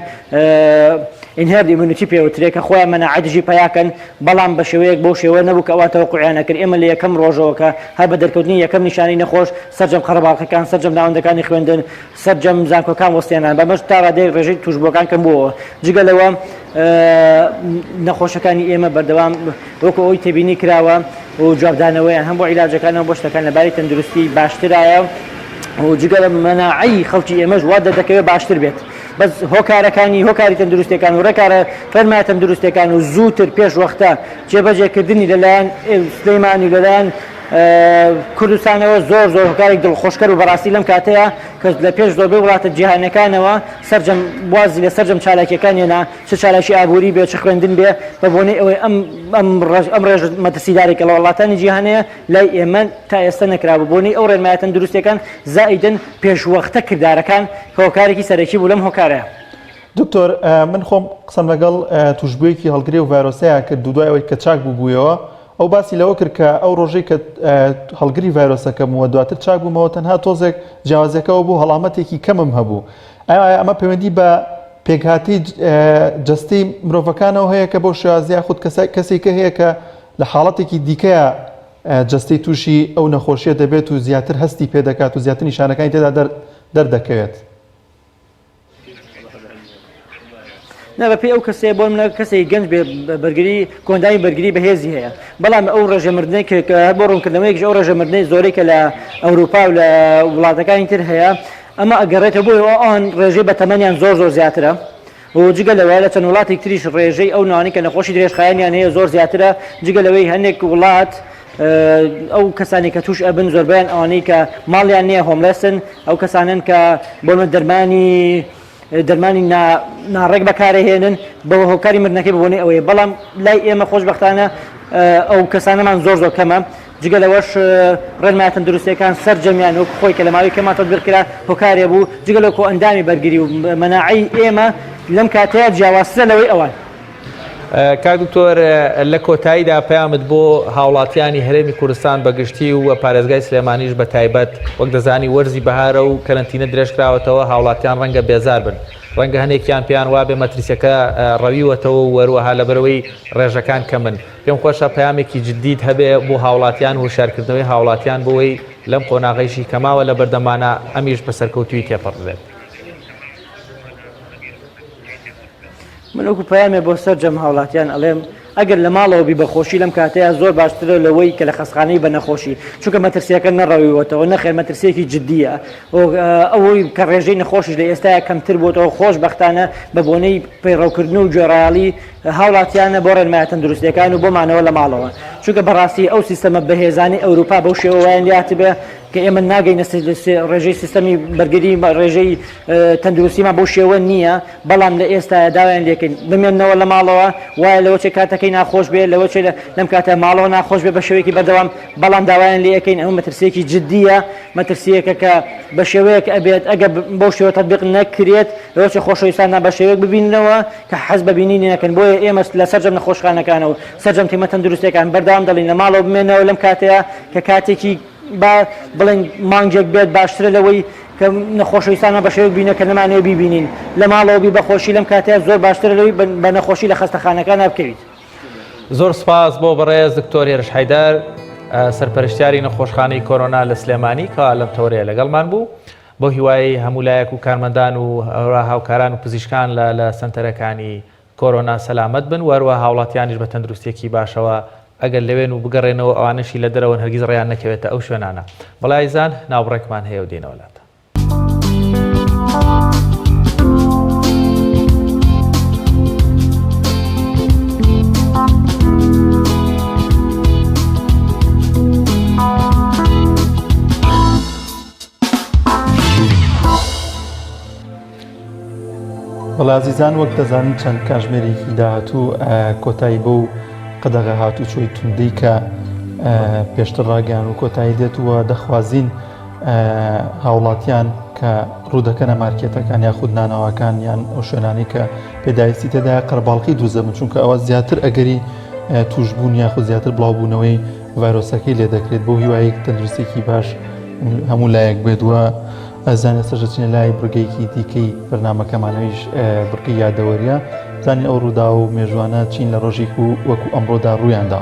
ئینهێرد ئیمونیتی پێوترێت کە خۆیان مەناعەتیژی پیاکەن، بەڵام بە شێوەیەک بۆ شێوە نەبوو کە ئەوە تەوەقوعیانە کرد. ئێمە لە یەکەم ڕۆژەوە کە هەر بە دەرکەوتنی یەکەم نیشانی نەخۆش سەرجەم قەرەباڵغەکان، سەرجەم ناوەندەکانی خوێندن، سەرجەم زانکۆکان وەستێنان، بەمەش تا ڕادەی ڕێژەی توشبووەکان کەم بووەوە. جگە لەوە نەخۆشەکانی ئێمە بەردەوام وەکو ئەوی تێبینی کراوە و جوابدانەوەیان هەم بۆ عیلاجەکانەوە بۆ شتەکان لەباری تەندروستی باشترایە و جگە لە مەناعەی خەڵکی ئێمەش وا دەکەوێت باشتر بێت. بەس هۆکاری تەندروستیەکان و ڕێکارە فەرمایە تەندروستیەکان و زووتر پێش وەختە جێبەجێکردنی لەلایەن سلەیمانی لەلایەن کوردستانەوە زۆر هۆکارێک دڵخۆشکەر و بەڕاستی لەم کاتەیە کە لە پێش زۆربەی وڵاتە جیهانەکانەوە سەرجەم وازی لە سەرجەم چالاکیەکانیانە چ چالاشی ئابووری بێ چ خوێندن بێ بە بۆنەی ئەوەی ئەم ڕێژ مەترسیدارێکە لە وڵاتانی جیهانەیە لای ئێمە تا ئێستا نەکرا بە بۆنەی ئەو ڕێنمایە تەندروستیەکان زائیدن پێشوەختە کردارەکان کە هۆکارێکی سەرەکی بوو لەم هۆکارەیە. دکتۆر من خۆم قسەم لەگەڵ توشبوویەکی هەڵگرێ و ڤایرۆسەیە کرد دوای ئەوەی کە چاک بووبوویەوە، ئەو باسی لەوە کرد کە ئەو ڕۆژەی کە هەڵگری ڤایرۆسەکەم وە دواتر چاک بوومەوە تەنها تۆزێک جیاوازەکەەوە بوو، هەڵامەتێکی کەمم هەبوو. ئەمە پەیوەندی بە پێکهاتی جەستەی مرۆڤەکانەوە هەیە کە بۆ شێوازیە خودت کەسێکە هەیە کە لە حاڵەتێکی دیکەیە جەستەی تووشی ئەو نەخۆشیە دەبێت و زیاتر هەستی پێ دەکات و زیاتر نیشانەکانی تێدا دەردەکەوێت؟ بە پێی ئەو کەسێ بۆ منە کەسێک گەنج بەرگری کۆندانی بەرگری بەهێزی هەیە، بەڵام ئەو ڕێژەمردنەی بۆ ڕوونکردنەوەیەکی ئەو ڕێژەمردنەی زۆرەی کە لە ئەوروپا و لە وڵاتەکانی تر هەیە ئەمە ئەگەڕێتە بۆ ئەوان ڕێژەی بە تەمەنیان زۆر زیاترە و جگە لەوەیە لە چەند وڵاتێک تریش ڕێژەی ئەو ناوانەی کە نەخۆشی درێژخایەنیان هەیە زۆر زیاترە. جگە لەوەی هەندێک وڵات ئەو کەسانی کە توش ئەبن زۆربیان ئەوانەی کە ماڵیان نییە هۆملەسن، ئەو کەسانن کە بۆ دەرمانی ناڕێک بەکارهێنن بە هۆکاری مردنەکەی ببوونی ئەوەیە. بەڵام لای ئێمە خۆشبەختانە ئەو کەسانەمان زۆر کەمە. جگە لەوەش ڕێنمایە تەندروستیەکان سەرجەمیان و خۆی کە لە ماوەی کەمان تەطبیقکرا هۆکارێ بوو. جگە لەو کۆ ئەندامی بەرگری و مەناعەی ئێمە لەم کاتەیە جیاوازترە لەوەی ئەوان. کاک دکتۆر لە کۆتاییدا پەیامت بۆ هاوڵاتیانی هەرێمی کوردستان بەگشتی و پارێزگای سلێمانیش بە تایبەت وەک دەزانی وەرزی بەهارە و کەرەنتینە درێژکراوەتەوە هاوڵاتیان ڕەنگە بێزار بن، ڕەنگە هەنێکیان پێیان وابێ مەترسیەکە ڕەویوەتەوە و وەروەها لەبەرەوەی ڕێژەکان کەمن. پێم خۆشە پەیامێکی جدید هەبێ بۆ هاوڵاتیان و شارکردنەوەی هاوڵاتیان بۆەوەی لەم قۆناغیشی کەماوە لە بەردەمانە ئەمیش بە سەرکەوتوی تێپەڕدرێت. من وەکو پەیامێ بۆ سەرجەم هاوڵاتیان ئەڵێم ئەگەر لە ماڵەوە بی بەخۆشی لەم کاتەیە زۆر باشترە لەوەی کە لە خەستخانەی بە نەخۆشی، چونکە مەترسیەکە نەڕەویوەتەوە نەخێر مەترسیەکی جددیە ئەوەی کە ڕێژەی نەخۆشیش لە ئێستاە کەمتر بۆتەوە خۆشبەختانە بە بۆنەی پەیڕەوکردن و گوێڕایاڵی هاوڵاتیانە بۆ ڕێنمایە تەندروستیەکان و بۆمانەوە لە ماڵەوە، چونکە بەڕاستی ئەو سیستەمە بەهێزانی ئەوروپا بەو شێوەیان لات بێ کە ئێمە ناگەینە ڕێژەی سیستەمی بەرگری ڕێژەی تەندروستیمان بۆ شێوە نییە، بەڵام لە ئێستا داوایان لێکن بمێنەوە لە ماڵەوە وایە لەوە چێ کاتەکەی ناخۆش بێ لەوە لەم کاتە ماڵەوە ناخۆش بێ بە شێوەیەکی بەردەوام، بەڵام داوایان لێ ئەەکەین ئەوە مەترسیەکی جددیە، مەترسیەکە کە بە شێوەیەک ئەبێت ئەگەر بۆ شێوە تەطبیق نەکرێت لەوە چێ خۆشەویستانە بە شێوەیەک ببینەوە کە حەز بەبینی نەکەن. بۆیە ئێمە لە سەرجەم نەخۆشخانەکانەوە سەرجەم تیمە تەندروستیەکان بەردەوام دەڵین لە ماڵەوە بمێنەوە لەم کاتەیە کە کاتێکی با بڵێن مانگێک بێت باشترە لەوەی کە نەخۆشەویستانە بە شێوەیەک بینە کە نەمانەوە بیبینین. لە ماڵەوە بی بەخۆشی لەم کاتەیە زۆر باشترە لەوەی بە نەخۆشی لە خەستەخانەکان بکەویت. زۆر سپاس بۆ بەڕێز دکتۆر هێرش حەیدەر سەرپەرشتیاری نەخۆشخانەی کۆرۆنا لە سلێمانی کە لەم تەورەیە لەگەڵمان بوو. بۆ هیوای هەموو لایەک و کارمەندان و هاوکاران و پزیشکان لە سنتەرەکانی کۆرۆنا سەلامەت بن، وەروە هاوڵاتیانیش بە تەندروستێکی باشەوە ئەگەر لەوێن و بگەڕێنەوە ئەوانشی لە دەرەوە هەرگیز ڕێیان نەکەوێتە ئەو شوێنانە. بەڵایزان ناوبڕێکمان هەیە و دێنەوەلات. وەڵا عزیزان وەک دەزانین چەند کاتژمێرێکی داهاتوو کۆتایی بۆ و قەدەغە هاتوچۆی توندەی کە پێشتر ڕاگەیان و کۆتایی دێتووە دەخوازین هاوڵاتیان کە ڕوودەکەنە مارکێتەکان یاخود ناناواکان یان ئەو شوێنانی کە پێداویستی تێدایە قەرباڵقی دروزەبن چونکە ئەوە زیاتر ئەگەری توشبوون یاخود زیاتر بڵاوبوونەوەی ڤایرۆسەکەی لێ دەکرێت بۆ هیوایەک تەندروستێکی باش هەموو لایەک بێت وە ئەزانێت سەرچینە لای بڕگەیەکی دیکەی بەرنامەکەمانەوەیش بڕگەی یادەوەریە زانی ئەو ڕوودا و مێژوانە چین لە ڕۆژێک و وەکو ئەمڕۆدا ڕوویاندا.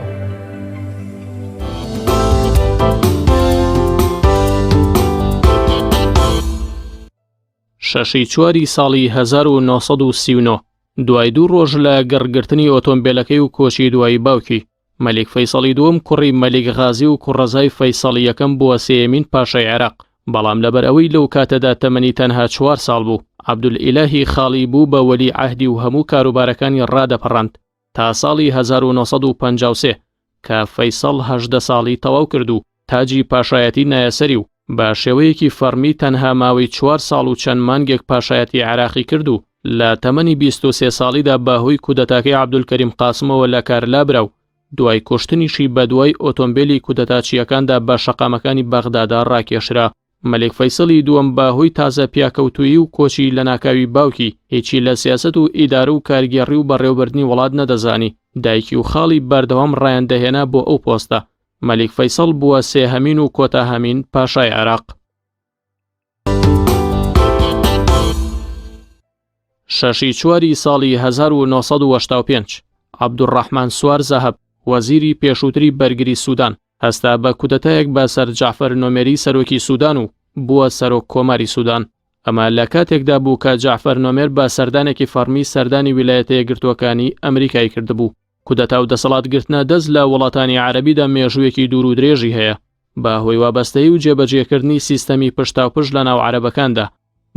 شەشی چواری ساڵی 1939 دوای 2 ڕۆژ لە گەڕگرتنی ئۆتۆمبیلەکەی و کۆچی دوایی باوکی مەلیک فەیسەڵی دووەم کوڕی مەلیک غازی و کوڕەزای فەیسەڵی یەکەم بووە سێیەمین پاشای عێراق بەڵام لەبەر ئەوەی لەو کاتەدا تەمەنی تەنها 4 ساڵ بوو عەبدولئیلاهی خاڵی بوو بە وەلی عەهدی و هەموو کاروبارەکانی ڕادەپەڕاند تا ساڵی 1953 کە فەیسەڵ 18 ساڵی تەواو کرد و تاجی پاشایەتی نایەسەری و بە شێوەیەکی فەرمی تەنها ماوەی 4 ساڵ و چەند مانگێک پاشایەتی عێراقی کرد و لە تەمەنی 23 ساڵیدا بەهۆی کودەتاکەی عەبدولکەریم قاسمەوە لە کار لابرا و دوای کوشتنیشی بە دوای ئۆتۆمبیلی کودەتاچیەکاندا بە شەقامەکانی بەغدادا ڕاکێشرا مەلیک فەیسەڵی دووەم بەهۆی تازە پیاکەوتووی و کۆچی لە ناکاوی باوکی هیچی لە سیاسەت و ئیدارە و کارگێڕی و بەڕێوەبردنی وڵات نەدەزانی دایکی و خاڵی بەردەوام ڕایان دەهێنا بۆ ئەو پۆستە مەلیک فەیسەڵ بووە سێهەمین و کۆتاهەمین پاشای عێراق. شەشی چواری ساڵی 1985 عەبدوڕەحمان سوار زەهەب وەزیری پێشووتری بەرگری سوودان هەستا بە کودەتایەک بە سەر جەعفەر نۆمێری سەرۆکی سوودان و بووە سەرۆک کۆماری سوودان ئەمە لە کاتێکدا بوو کە جەعفەر نۆمێر بە سەردانێکی فەرمی سەردانی ویلایەتە یەکگرتووەکانی ئەمریکای کردبوو کودەتا و دەسەڵاتگرتنە دەست لە وڵاتانی عەرەبیدا مێژوویەکی دوور و درێژی هەیە بە هۆی وابەستەی و جێبەجێکردنی سیستەمی پشتاوپشت لە ناو عەرەبەکاندا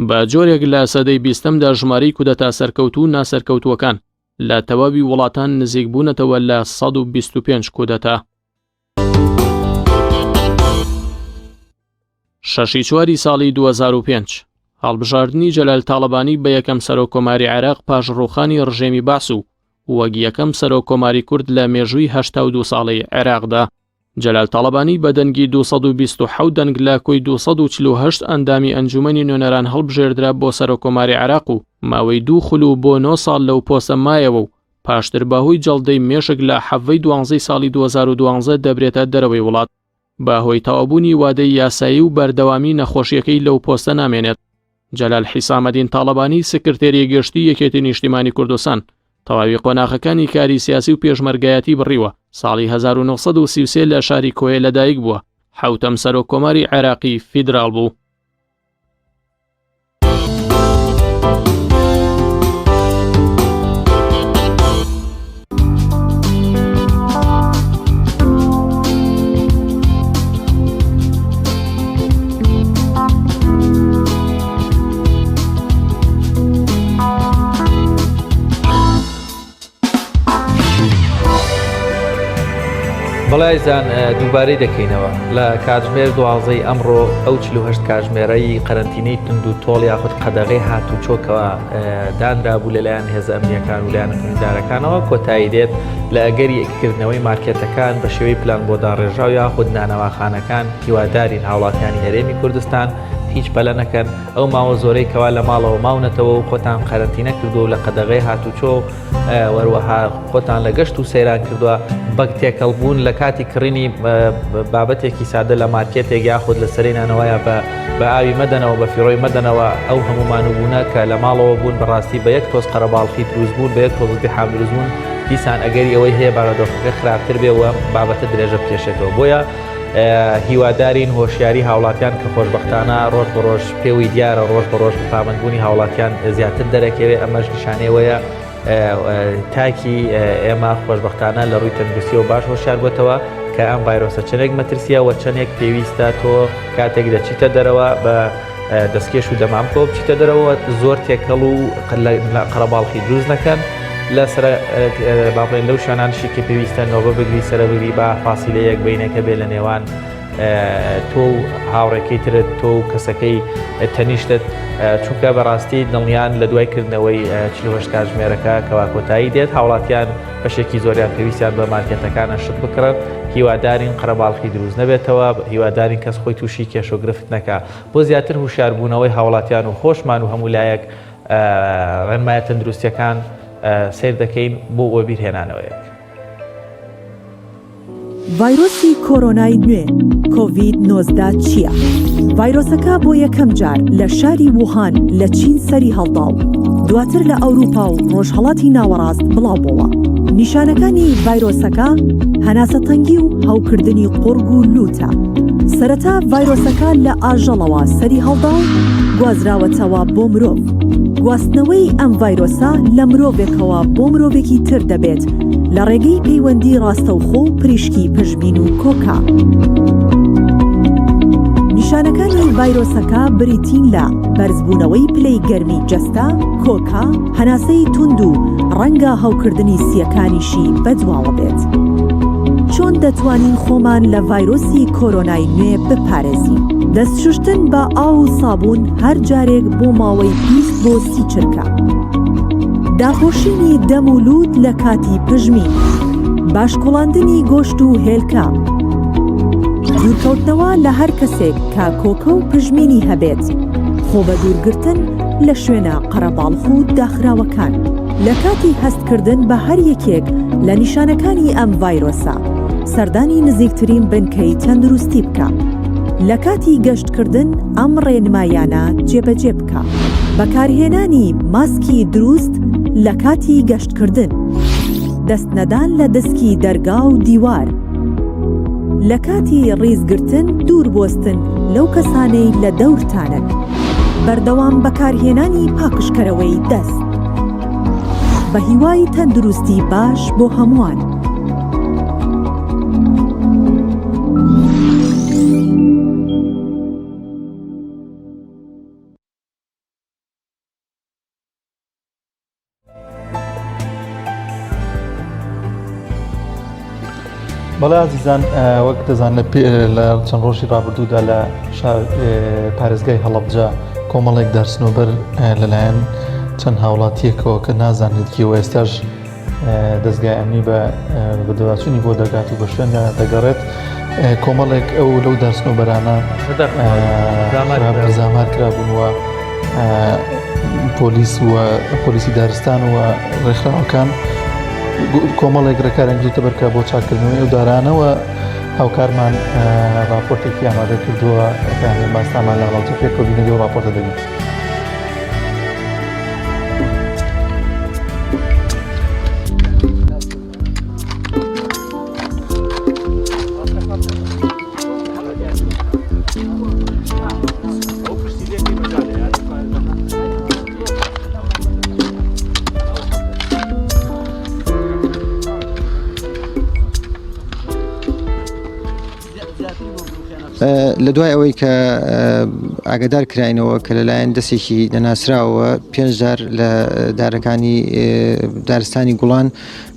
بە جۆرێک لە سەدەی 20دا ژمارەی کودەتا سەرکەوتو و ناسەرکەوتووەکان لە تەواوی وڵاتان نزیک بوونەتەوە لە 125 کودەتا. شەشی چواری ساڵی 2005 هەڵبژاردننی جەلال تاڵەبانی بە یەکەم سەرۆک کۆماری عێراق پاش ڕووخانی ڕژێمی باس و وەک یەکەم سەرۆک کۆماری کورد لە مێژووی 82 ساڵی عێراقدا جەلال تاڵەبانی بە دەنگی 227 دەنگ لە کۆی 248 ئەندامی ئەنجومەنی نوێنەران هەڵبژێردرا بۆ سەرۆک کۆماری عێراق و ماوەی 2 خولو بۆ 9 ساڵ لەو پۆستە مایەوە و پاشتر بەهۆی جەڵدەی مێشک لە حەڤەی 12 ساڵی 2012 دەبرێتە دەرەوەی وڵات بەهۆی تەوابوونی وادەی یاسایی و بەردەوامی نەخۆشیەکەی لەو پۆستە نامێنێت. جەلال حیسامەدین تاڵەبانی سکرتێری گشتی یەکێتی نیشتیمانی کوردستان تەواوی قۆناغەکانی کاری سیاسی و پێشمەرگایەتی بڕیوە ساڵی 1933 لە شاری کۆیە لەدایک بووە حوتەم سەرۆک کۆماری عێراقی فیدرال بوو. بەڵایزان دووبارەی دەکەینەوە لە کاتژمێر 12 ئەمڕۆ ئەو 48 کاتژمێرەی قەرەنتینەی تند و تۆڵ یاخود قەدەغەی هاتوچۆکەوە دانرا بوو لەلایەن هێزە ئەمنیەکان و لایەنە خوێندارەکانەوە کۆتایی دێت لە ئەگەری ئەگرکردنەوەی مارکێتەکان بە شێوەی پلان بۆ داڕێژاو یاخود نانەواخانەکان هیوادارین هاوڵاتیانی هەرێمی کوردستان هیچ پەلە نەکەن ئەو ماوە زۆرەی کەوا لە ماڵەوە ماونەتەوە و خۆتان قەرەنتینە کردو لە قەدەغەی هاتوچۆ وەروەها خۆتان لە گەشت و سەیران کردووە بەک تێکەڵبوون لە کاتی کڕینی بابەتێکی سادە لە مارکێتێک یاخود لە سەرەی نانەوەیە بە ئاوی مەدەنەوە بە فیڕۆی مەدەنەوە ئەو هەمومانوبوونە کە لە ماڵەوە بوون بەڕاستی بە یەک تۆز قەرەباڵقی دروست بوون بە یەک تۆز زیحام دروست بوون دیسان ئەگەری ئەوەی هەیە بارودۆخەکە خراپتر بێەوە بابەتە درێژە پێشێتەوە بۆیە هیوادارین هۆشیاری هاوڵاتیان کە خۆشبەختانە ڕۆژ بە ڕۆژ پێوی دیارە ڕۆژ بە ڕۆژ پابندبوونی هاوڵاتیان زیاتر دەرەکەوێ ئەمەش نیشانەیەوەیە تاکی ئێمە خۆشبەختانە لە ڕووی تەندروستی و باش هۆشیار بووتەوە کە ئەم ڤایرۆسە چەندێک مەترسیە و چەندێک پێویستە تۆ کاتێک دەچیتە دەرەوە بە دەستکێش و دەمام کۆ بچیتە دەرەوە زۆر تێکەڵ و قەرەباڵقی دروست نەکەن لە سەر باڵێن لەو شوێنانشی کە پێویستە نۆبە بگری سەرە بگری بە فاسیلەیەک بینەکە بێ لە نێوان تۆ هاوڕێکی ترت تۆ و کەسەکەی تەنیشتت چونکە بەڕاستی دڵنیان لە دوای کردنەوەی 48 کاتژمێرەکە کەوا کۆتایی دێت هاوڵاتیان بەشێکی زۆریان پێویستیان بە مارکێتەکانە شت بکڕن هیوادارین قەرەباڵقی دروست نەبێتەوە هیوادارین کەس خۆی تووشی کێش و گرفت نەکا بۆ زیاتر هوشیاربوونەوەی هاوڵاتیان و خۆشمان و هەموو لایەک ڕێنمایە تەندروستیەکان سیر دەکەین بۆ ئەوە بیرهێنانەوەیەک. ڤایرۆسی کۆرۆنای نوێ کۆڤید-19 چییە؟ ڤایرۆسەکە بۆ یەکەم جار لە شاری ووهان لە چین سەری هەڵدا و دواتر لە ئەوروپا و ڕۆژهەڵاتی ناوەڕاست بڵاوبووە. نیشانەکانی ڤایرۆسەکە هەناسەتەنگی و هەوکردنی قورگ و لوتە. سەرەتا ڤایرۆسەکە لە ئاژەڵەوە سەری هەڵدا و گوازراوەتەوە بۆ مرۆڤ. گواستنەوەی ئەم ڤایرۆسە لە مرۆڤێکەوە بۆ مرۆڤێکی تر دەبێت لە ڕێگەی پەیوەندی ڕاستەوخۆ و پریشکی پشبین و کۆکا. نیشانەکانی ڤایرۆسەکە بریتین لە بەرزبوونەوەی پلەی گەرمی جەستە، کۆکا، هەناسەی توند و ڕەنگە هەوکردنی سیەکانیشی بەدواوە بێت. چۆن دەتوانین خۆمان لە ڤایرۆسی کۆرۆنای نوێ بپارێزین؟ دەستشوشتن بە ئاو و سابوون هەر جارێک بۆ ماوەی 20 بۆ 30 چرکە. داپۆشینی دەم و لووت لە کاتی پژمین، باشکۆڵاندنی گۆشت و هێلکە، دوورکەوتنەوە لە هەر کەسێک کە کۆکە و پژمینی هەبێت، خۆ بە دوورگرتن لە شوێنە قەرەباڵغ و داخراوەکان. لە کاتی هەستکردن بە هەر یەکێک لە نیشانەکانی ئەم ڤایرۆسە سەردانی نزیکترین بنکەی تەندروستی بکە. لە کاتی گەشتکردن ئەم ڕێنمایانە جێبەجێ بکە. بەکارهێنانی ماسکی دروست لە کاتی گەشتکردن، دەستنەدان لە دەسکی دەرگا و دیوار، لە کاتی ڕیزگرتن دوور بۆستن لەو کەسانەی لە دەورتانن، بەردەوام بەکارهێنانی پاکشکەرەوەی دەست. بە هیوای تەندروستی باش بۆ هەمووان. بەڵێ عزیزان وەک دەزان لە چەند ڕۆژی ڕابردوودا لە پارێزگای هەڵەبجە کۆمەڵێک دەرسنۆبەر لەلایەن چەند هاوڵاتیەکەوە کە نازانێت کیەوە ئێستاش دەستگای ئەمنی بە بەدەواچوونی بۆ دەگات و بە شوێنە دەگەڕێت کۆمەڵێک ئەو لەو دەرسنۆبەرانە زامار کرابوونەوە پۆلیسی دارستان و ڕێکخراوەکان کۆمەڵێک ڕێکاریان گرتە بەرکە بۆ چاکردنەوەی ئەو دارانەوە هاوکارمان راپۆرتێکی ئامادە کردووە باستامان لە هەڵەبجە پێکەوتینەوە و راپۆرتە دەبین. لە دوای ئەوەی کە ئاگادار کراینەوە کە لەلایەن دەستێکی دەناسراوە 5 جار لە دارەکانی دارستانی گوڵان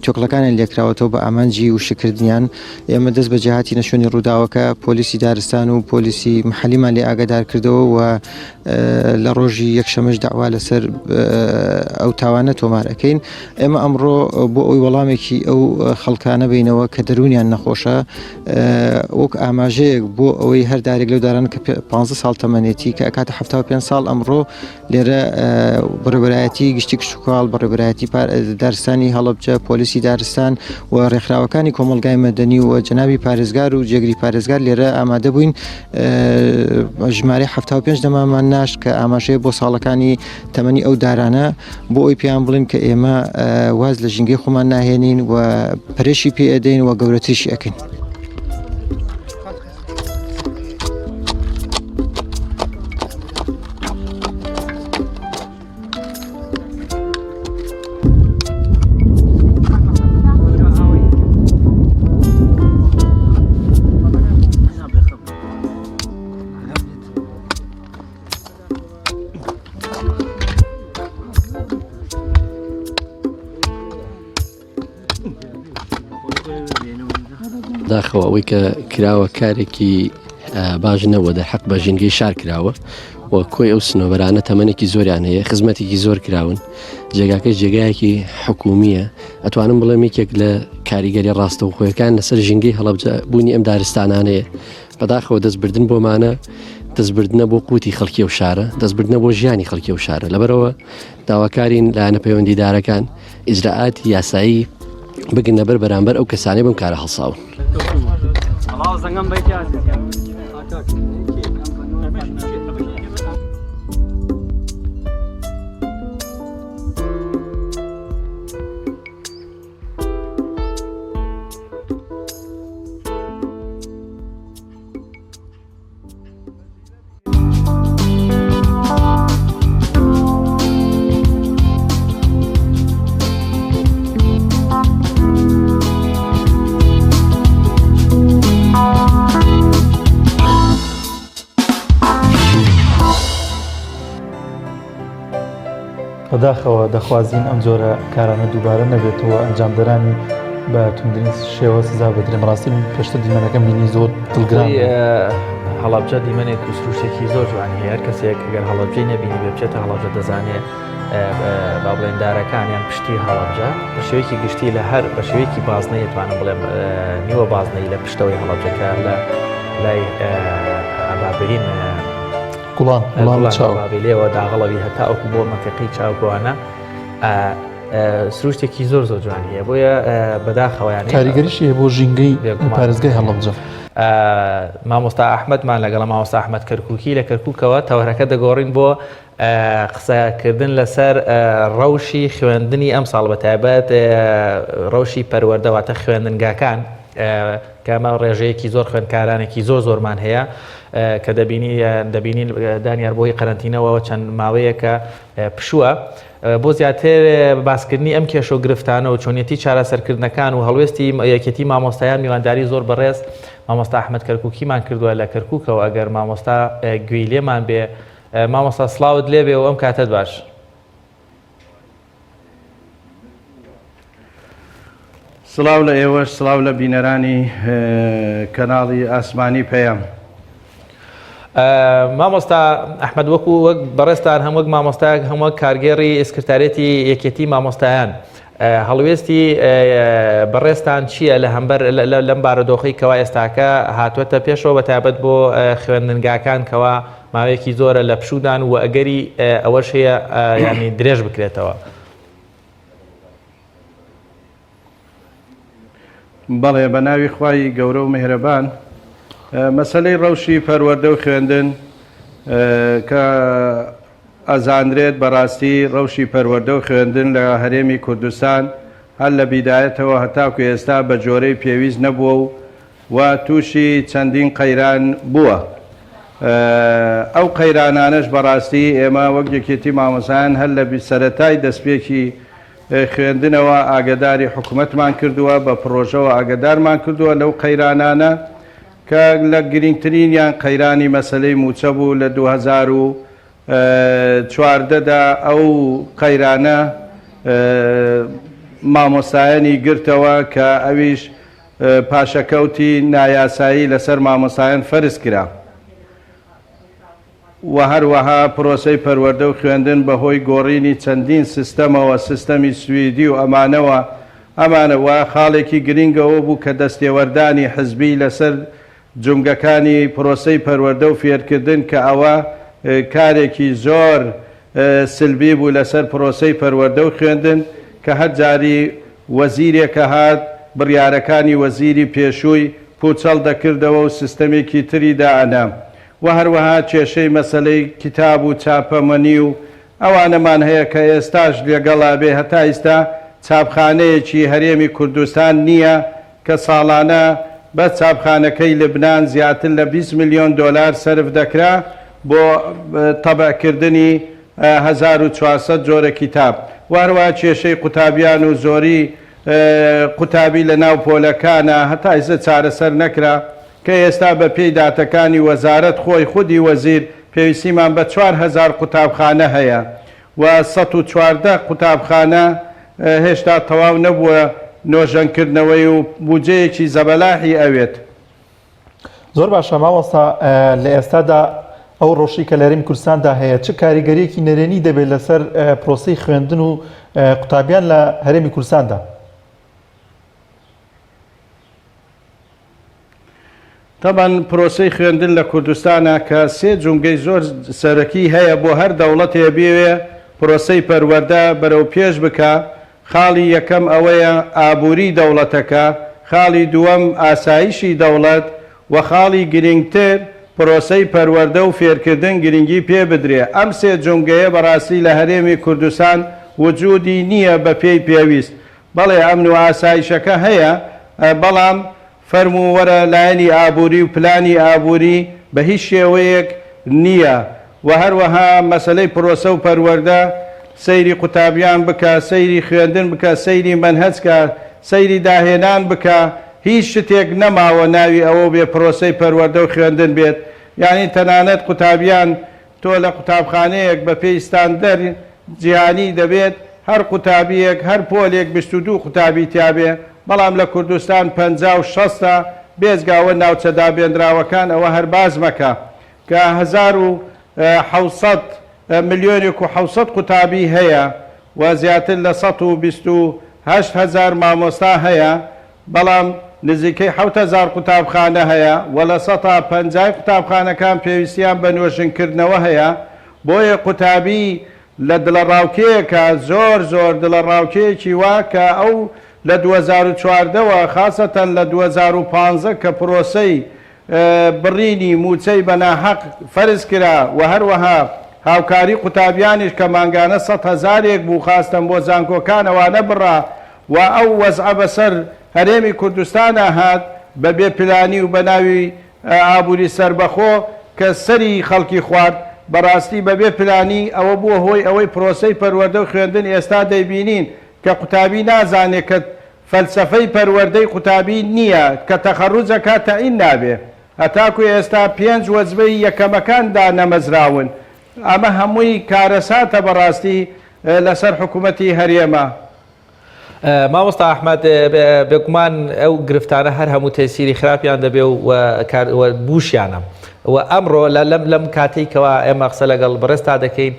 تۆکڵەکانیان لێکراوەتەوە بە ئامانجی و شکردنیان ئێمە دەست بە جەهاتی نەشۆنی ڕووداوەکە پۆلیسی دارستان و پۆلیسی محەلیمان لێ ئاگادار کردەوە و لە ڕۆژی یەکشەمەش داوا لەسەر ئەو تاوانە تۆمار ئەەکەین. ئێمە ئەمڕۆ بۆ ئەوی وەڵامێکی ئەو خەڵکانە بینەوە کە دەرونیان نەخۆشە وەک ئاماژەیەک بۆ ئەوەی هەردارێک لەو داران کە 15 ساڵ تەمەنێتی کە ئەکاتە 75 ساڵ ئەمڕۆ لێرە بەڕێوەبەرایەتی گشتی کشوکاڵ بەڕێوەبەرایەتی دارستانی هەڵەبجە پۆلیسی دارستان و ڕێکخراوەکانی کۆمەلگای مەدەنی و جەنابی پارێزگار و جێگری پارێزگار لێرە ئامادە بووین ژمارە 75 دەمامان ناشت کە ئاماژەیە بۆ ساڵەکانی تەمەنی ئەو دارانە بۆ ئەوی پێیان بڵین کە ئێمە واز لە ژینگەی خۆمان ناهێنین و پرێشی پێ ئەدەین و گەورەتریشی ئەکەین. داخەوە ئەوەی کە کراوە کارێکی باش نەوە دەرحەق بە ژینگەی شار کراوە و کۆی ئەو سنۆبەرانە تەمەنێکی زۆریان هەیە خزمەتێکی زۆر کراون جێگاکەش جێگایەکی حکومیە ئەتوانم بڵێم یەکێک لە کاریگەری ڕاستەوخۆیەکان لەسەر ژینگەی هەڵەبجە بوونی ئەم دارستانانەیە بەداخەوە دەستبردن بۆمانە دەستبردنە بۆ قوتی خەڵکی و شارە دەستبردنە بۆ ژیانی خەڵکی و شارە لەبەرەوە داواکارین لایەنە پەیوەندیدارەکان ئیجراعاتی یاسایی بگنە بەر بەرامبەر ئەو کەسانەی بم کارە هەڵساون. بەداخەوە دەخوازیین ئەم جۆرە کارانە دووبارە نەبێتەوە ئەنجامدەرانی بە توندترین شێوە سزا بدرێن ڕاستی پێشتر دیمەنەکەم بینی زۆر دڵگران هەڵەبجە دیمەنێک و سروشتێکی زۆر جوانی هەیە کەسێک ئەگەر هەڵەبجەی نەبینی بێ بچێتە هەڵەبجە دەزانێت با بڵێندارەکانیان پشتی هەڵەبجە بە شێوەیەکی گشتی لە هەر بە شێوەیەکی بازنەی توانم بڵێم نیوە بازنەی لە پشتەوەی هەڵەبجەکە لە لای ئابابرین گوڵانڵێەوە داغڵەوی هەتا ئەوکو بۆ مەتەقی چاوگووانە سروشتێکی زۆر زۆر جوانیە بۆیە بەداخەوەیان کاریگەریشی بۆ ژینگەی پارێزگای هەڵەبجە مامۆستا ئەحمەدمان لەگەڵ مامۆستا ئەحمەد کەرکووکی لە کەرکووکەوە تەوەرەکە دەگۆڕین بۆ قسەکردن لەسەر ڕەوشی خوێندنی ئەم ساڵ بەتایبەت ڕەوشی پەروەردەواتە خوێندنگاکان کەمە ڕێژەیەکی زۆر خوێندکارانێکی زۆر زۆرمان هەیە کە دەبینین دانیار بۆی قەرەنتینەوە چەند ماوەیەکە پشووە بۆ زیاتر باسکردنی ئەم کێشە و گرفتانە و چۆنیەتی چارەسەرکردنەکان و هەڵوێستی یەکێتی مامۆستایان میوانداری زۆر بەڕێز مامۆستا ئەحمەد کەرکووکیمان کردووە لە کەرکووکەوە ئەگەر مامۆستا گوێی لێمان بێ مامۆستا سڵاوت لێبێ و ئەم کاتت باش. سڵاو لە ئێوەش سڵاو لە بینەرانی کەناڵی ئاسمانی پەیام. مامۆستا ئەحمەد وەکو وەک بەڕێستان هەم وەک مامۆستایەک هەم وەک کارگێڕی ئسکرتارێتی یەکێتی مامۆستایان هەڵوێستی بەڕێستان چییە لە هەمبەر لەم بارەدۆخی کەوا ئێستاکە هاتووەتە پێشەوە بەتابەت بۆ خوێندنگاکان کەوا ماوەیەکی زۆرە لە پشودان و ئەگەری ئەوەش هەیە ینی درێژ بکرێتەوە. بەڵێ بە ناوی خوای گەورە و مهرەبان مەسەلەی ڕەوشی پەروەردە و خوێندن کە ئەزانرێت بەڕاستی ڕەوشی پەروەردە و خوێندن لە هەرێمی کوردستان هەر لە بیدایەتەوە هەتاکو ئێستا بە جۆرەی پێویست نەبووە و تووشی چەندین قەیران بووە. ئەو قەیرانانەش بەڕاستی ئێمە وەک یەکێتی مامۆسایان هەر لە سەرەتای دەستپێکی خوێندنەوە ئاگداری حکوومەتمان کردووە بە پرۆژەوە ئاگدارمان کردووە لەو قەیرانانە کە لە گرنگترینیان قەیرانی مەسلەی موچە بوو لە 2014دا ئەو قەیرانە مامۆستایانی گرتەوە کە ئەویش پاشەکەوتی نایاسایی لەسەر مامۆستایان فەرز کرا و هەروەها پرۆسەی پەروەردە و خوێندن بەهۆی گۆڕینی چەندین سیستەمەوە سیستەمی سویدی و ئەمانەوە خاڵێکی گرنگەوە بوو کە دەستێوەردانی حزبی لەسەر جونگەکانی پرۆسەی پەروەردە و فێرکردن کە ئەوە کارێکی زۆر سلبی بوو لەسەر پرۆسەی پەروەردە و خوێندن کە هەر جاری وەزیرێکە هات بڕیارەکانی وەزیری پێشووی پوچەڵ دەکردەوە و سیستەمێکی تری دائەنا و هەروەها کێشەی مەسەلەی کتاب و چاپەمەنی و ئەوانەمان هەیە کە ئێستاش لەگەڵا بێ هەتا ئێستا چاپخانەیەکی هەرێمی کوردستان نییە کە ساڵانە بە چاپخانەکەی لبنان زیاتر لە 20 میلیۆن دۆلار سەرف دەکرا بۆ تەبعکردنی 1400 جۆرە کتاب و هەروەها کێشەی قوتابیان و زۆری قوتابی لە ناو پۆلەکانە هەتا ئێستا چارەسەر نەکرا کە ئێستا بە پێی داتەکانی وەزارەت خۆی خودی وەزیر پێویستیمان بە 4000 قوتابخانە هەیە و 114 قوتابخانە هێشتا تەواو نەبووە نۆژەنکردنەوەی و بودجەیەکی زەبەلاحی ئەوێت. زۆر باشە مامۆستا لە ئێستادا ئەو ڕۆژی کە لە هەرێمی کوردستاندا هەیە چه کاریگەریەکی نەرێنی دەبێت لەسەر پرۆسەی خوێندن و قوتابیان لە هەرێمی کوردستاندا؟ طبعاً پرۆسەی خوێندن لە کوردستانە کە سێ جونگەی زۆر سەرەکی هەیە بۆ هەر دەوڵەتێ بێوێ پرۆسەی پەروەردە بەرەو پێش بکە. خاڵی یەکەم ئەوەیە ئابووری دەوڵەتەکە، خاڵی دووەم ئاسایشی دەوڵەت و خاڵی گرنگتر پرۆسەی پەروەردە و فێرکردن گرنگی پێ بدرێ. ئەم سێ جونگەیە بەڕاستی لە هەرێمی کوردستان وجودی نییە بە پێی پێویست. بەڵێ ئەمن و ئاسایشەکە هەیە، بەڵام فەرموو وەرە لایەنی ئابووری و پلانی ئابووری بە هیچ شێوەیەک نییە. و هەروەها مەسلەی پرۆسە و پەروەردە سەیری قوتابیان بکە، سەیری خوێندن بکە، سەیری مەنهەجکە، سەیری داهێنان بکە. هیچ شتێک نەماوە ناوی ئەوە بێ پرۆسەی پەروەردە و خوێندن بێت. یعنی تەنانەت قوتابیان تۆ لە قوتابخانەیەک بە پێی ستاندەر جیهانی دەبێت هەر قوتابیەک هەر پۆلێک 22 قوتابی تیابێ، بەڵام لە کوردستان 50 و 60 بێزگاوە ناوچە دابێنراوەکان ئەوە هەر باز مەکە کە 1700 ملیۆنێک و 700 قوتابی هەیە و زیاتر لە 128,000 مامۆستا هەیە، بەڵام نزیکەی 7,000 قوتابخانە هەیە و لە 150 قوتابخانەکان پێویستیان بە نوێژنکردنەوە هەیە. بۆیە قوتابی لە دڵە ڕاوکەیەکە زۆر زۆر دڵە ڕاوکەیەکی وا کە ئەو لە 2014ەوە خاصەتەن لە 2015 کە پرۆسەی بڕینی موچەی بەناحەق فەرز کرا و هەروەها هاوکاری قوتابیانیش کە مانگانە 100,000 بوو خاستن بۆ زانکۆکانەوانە بڕا و ئەو وەزعە بەسەر هەرێمی کوردستانە هات بە بێپلانی و بە ناوی ئابووری سەربەخۆ کە سەری خەڵکی خوارد. بەڕاستی بەبێ پلانی ئەوە بووە هۆی ئەوەی پرۆسەی پەروەردە و خوێندن ئێستا دەیبینین کە قوتابی نازانێت کە فەلسەفەی پەروەردەی قوتابی نییە کە تەخەڕوجەکە تەعین نابێ. هەتاکو ئێستا 5 وەزبەی یەکەمەکاندا نەمەزراون. ئەمە هەمووی کارەساتە بەڕاستی لەسەر حکوومەتی هەرێمە. مامۆستا ئەحمەد بێگومان ئەو گرفتانە هەر هەموو تەسیری خراپیان دەبێ و بوشیانە و ئەمڕۆ لەم کاتێکەوە ئێمە قسە لەگەڵ بەڕێستا دەکەین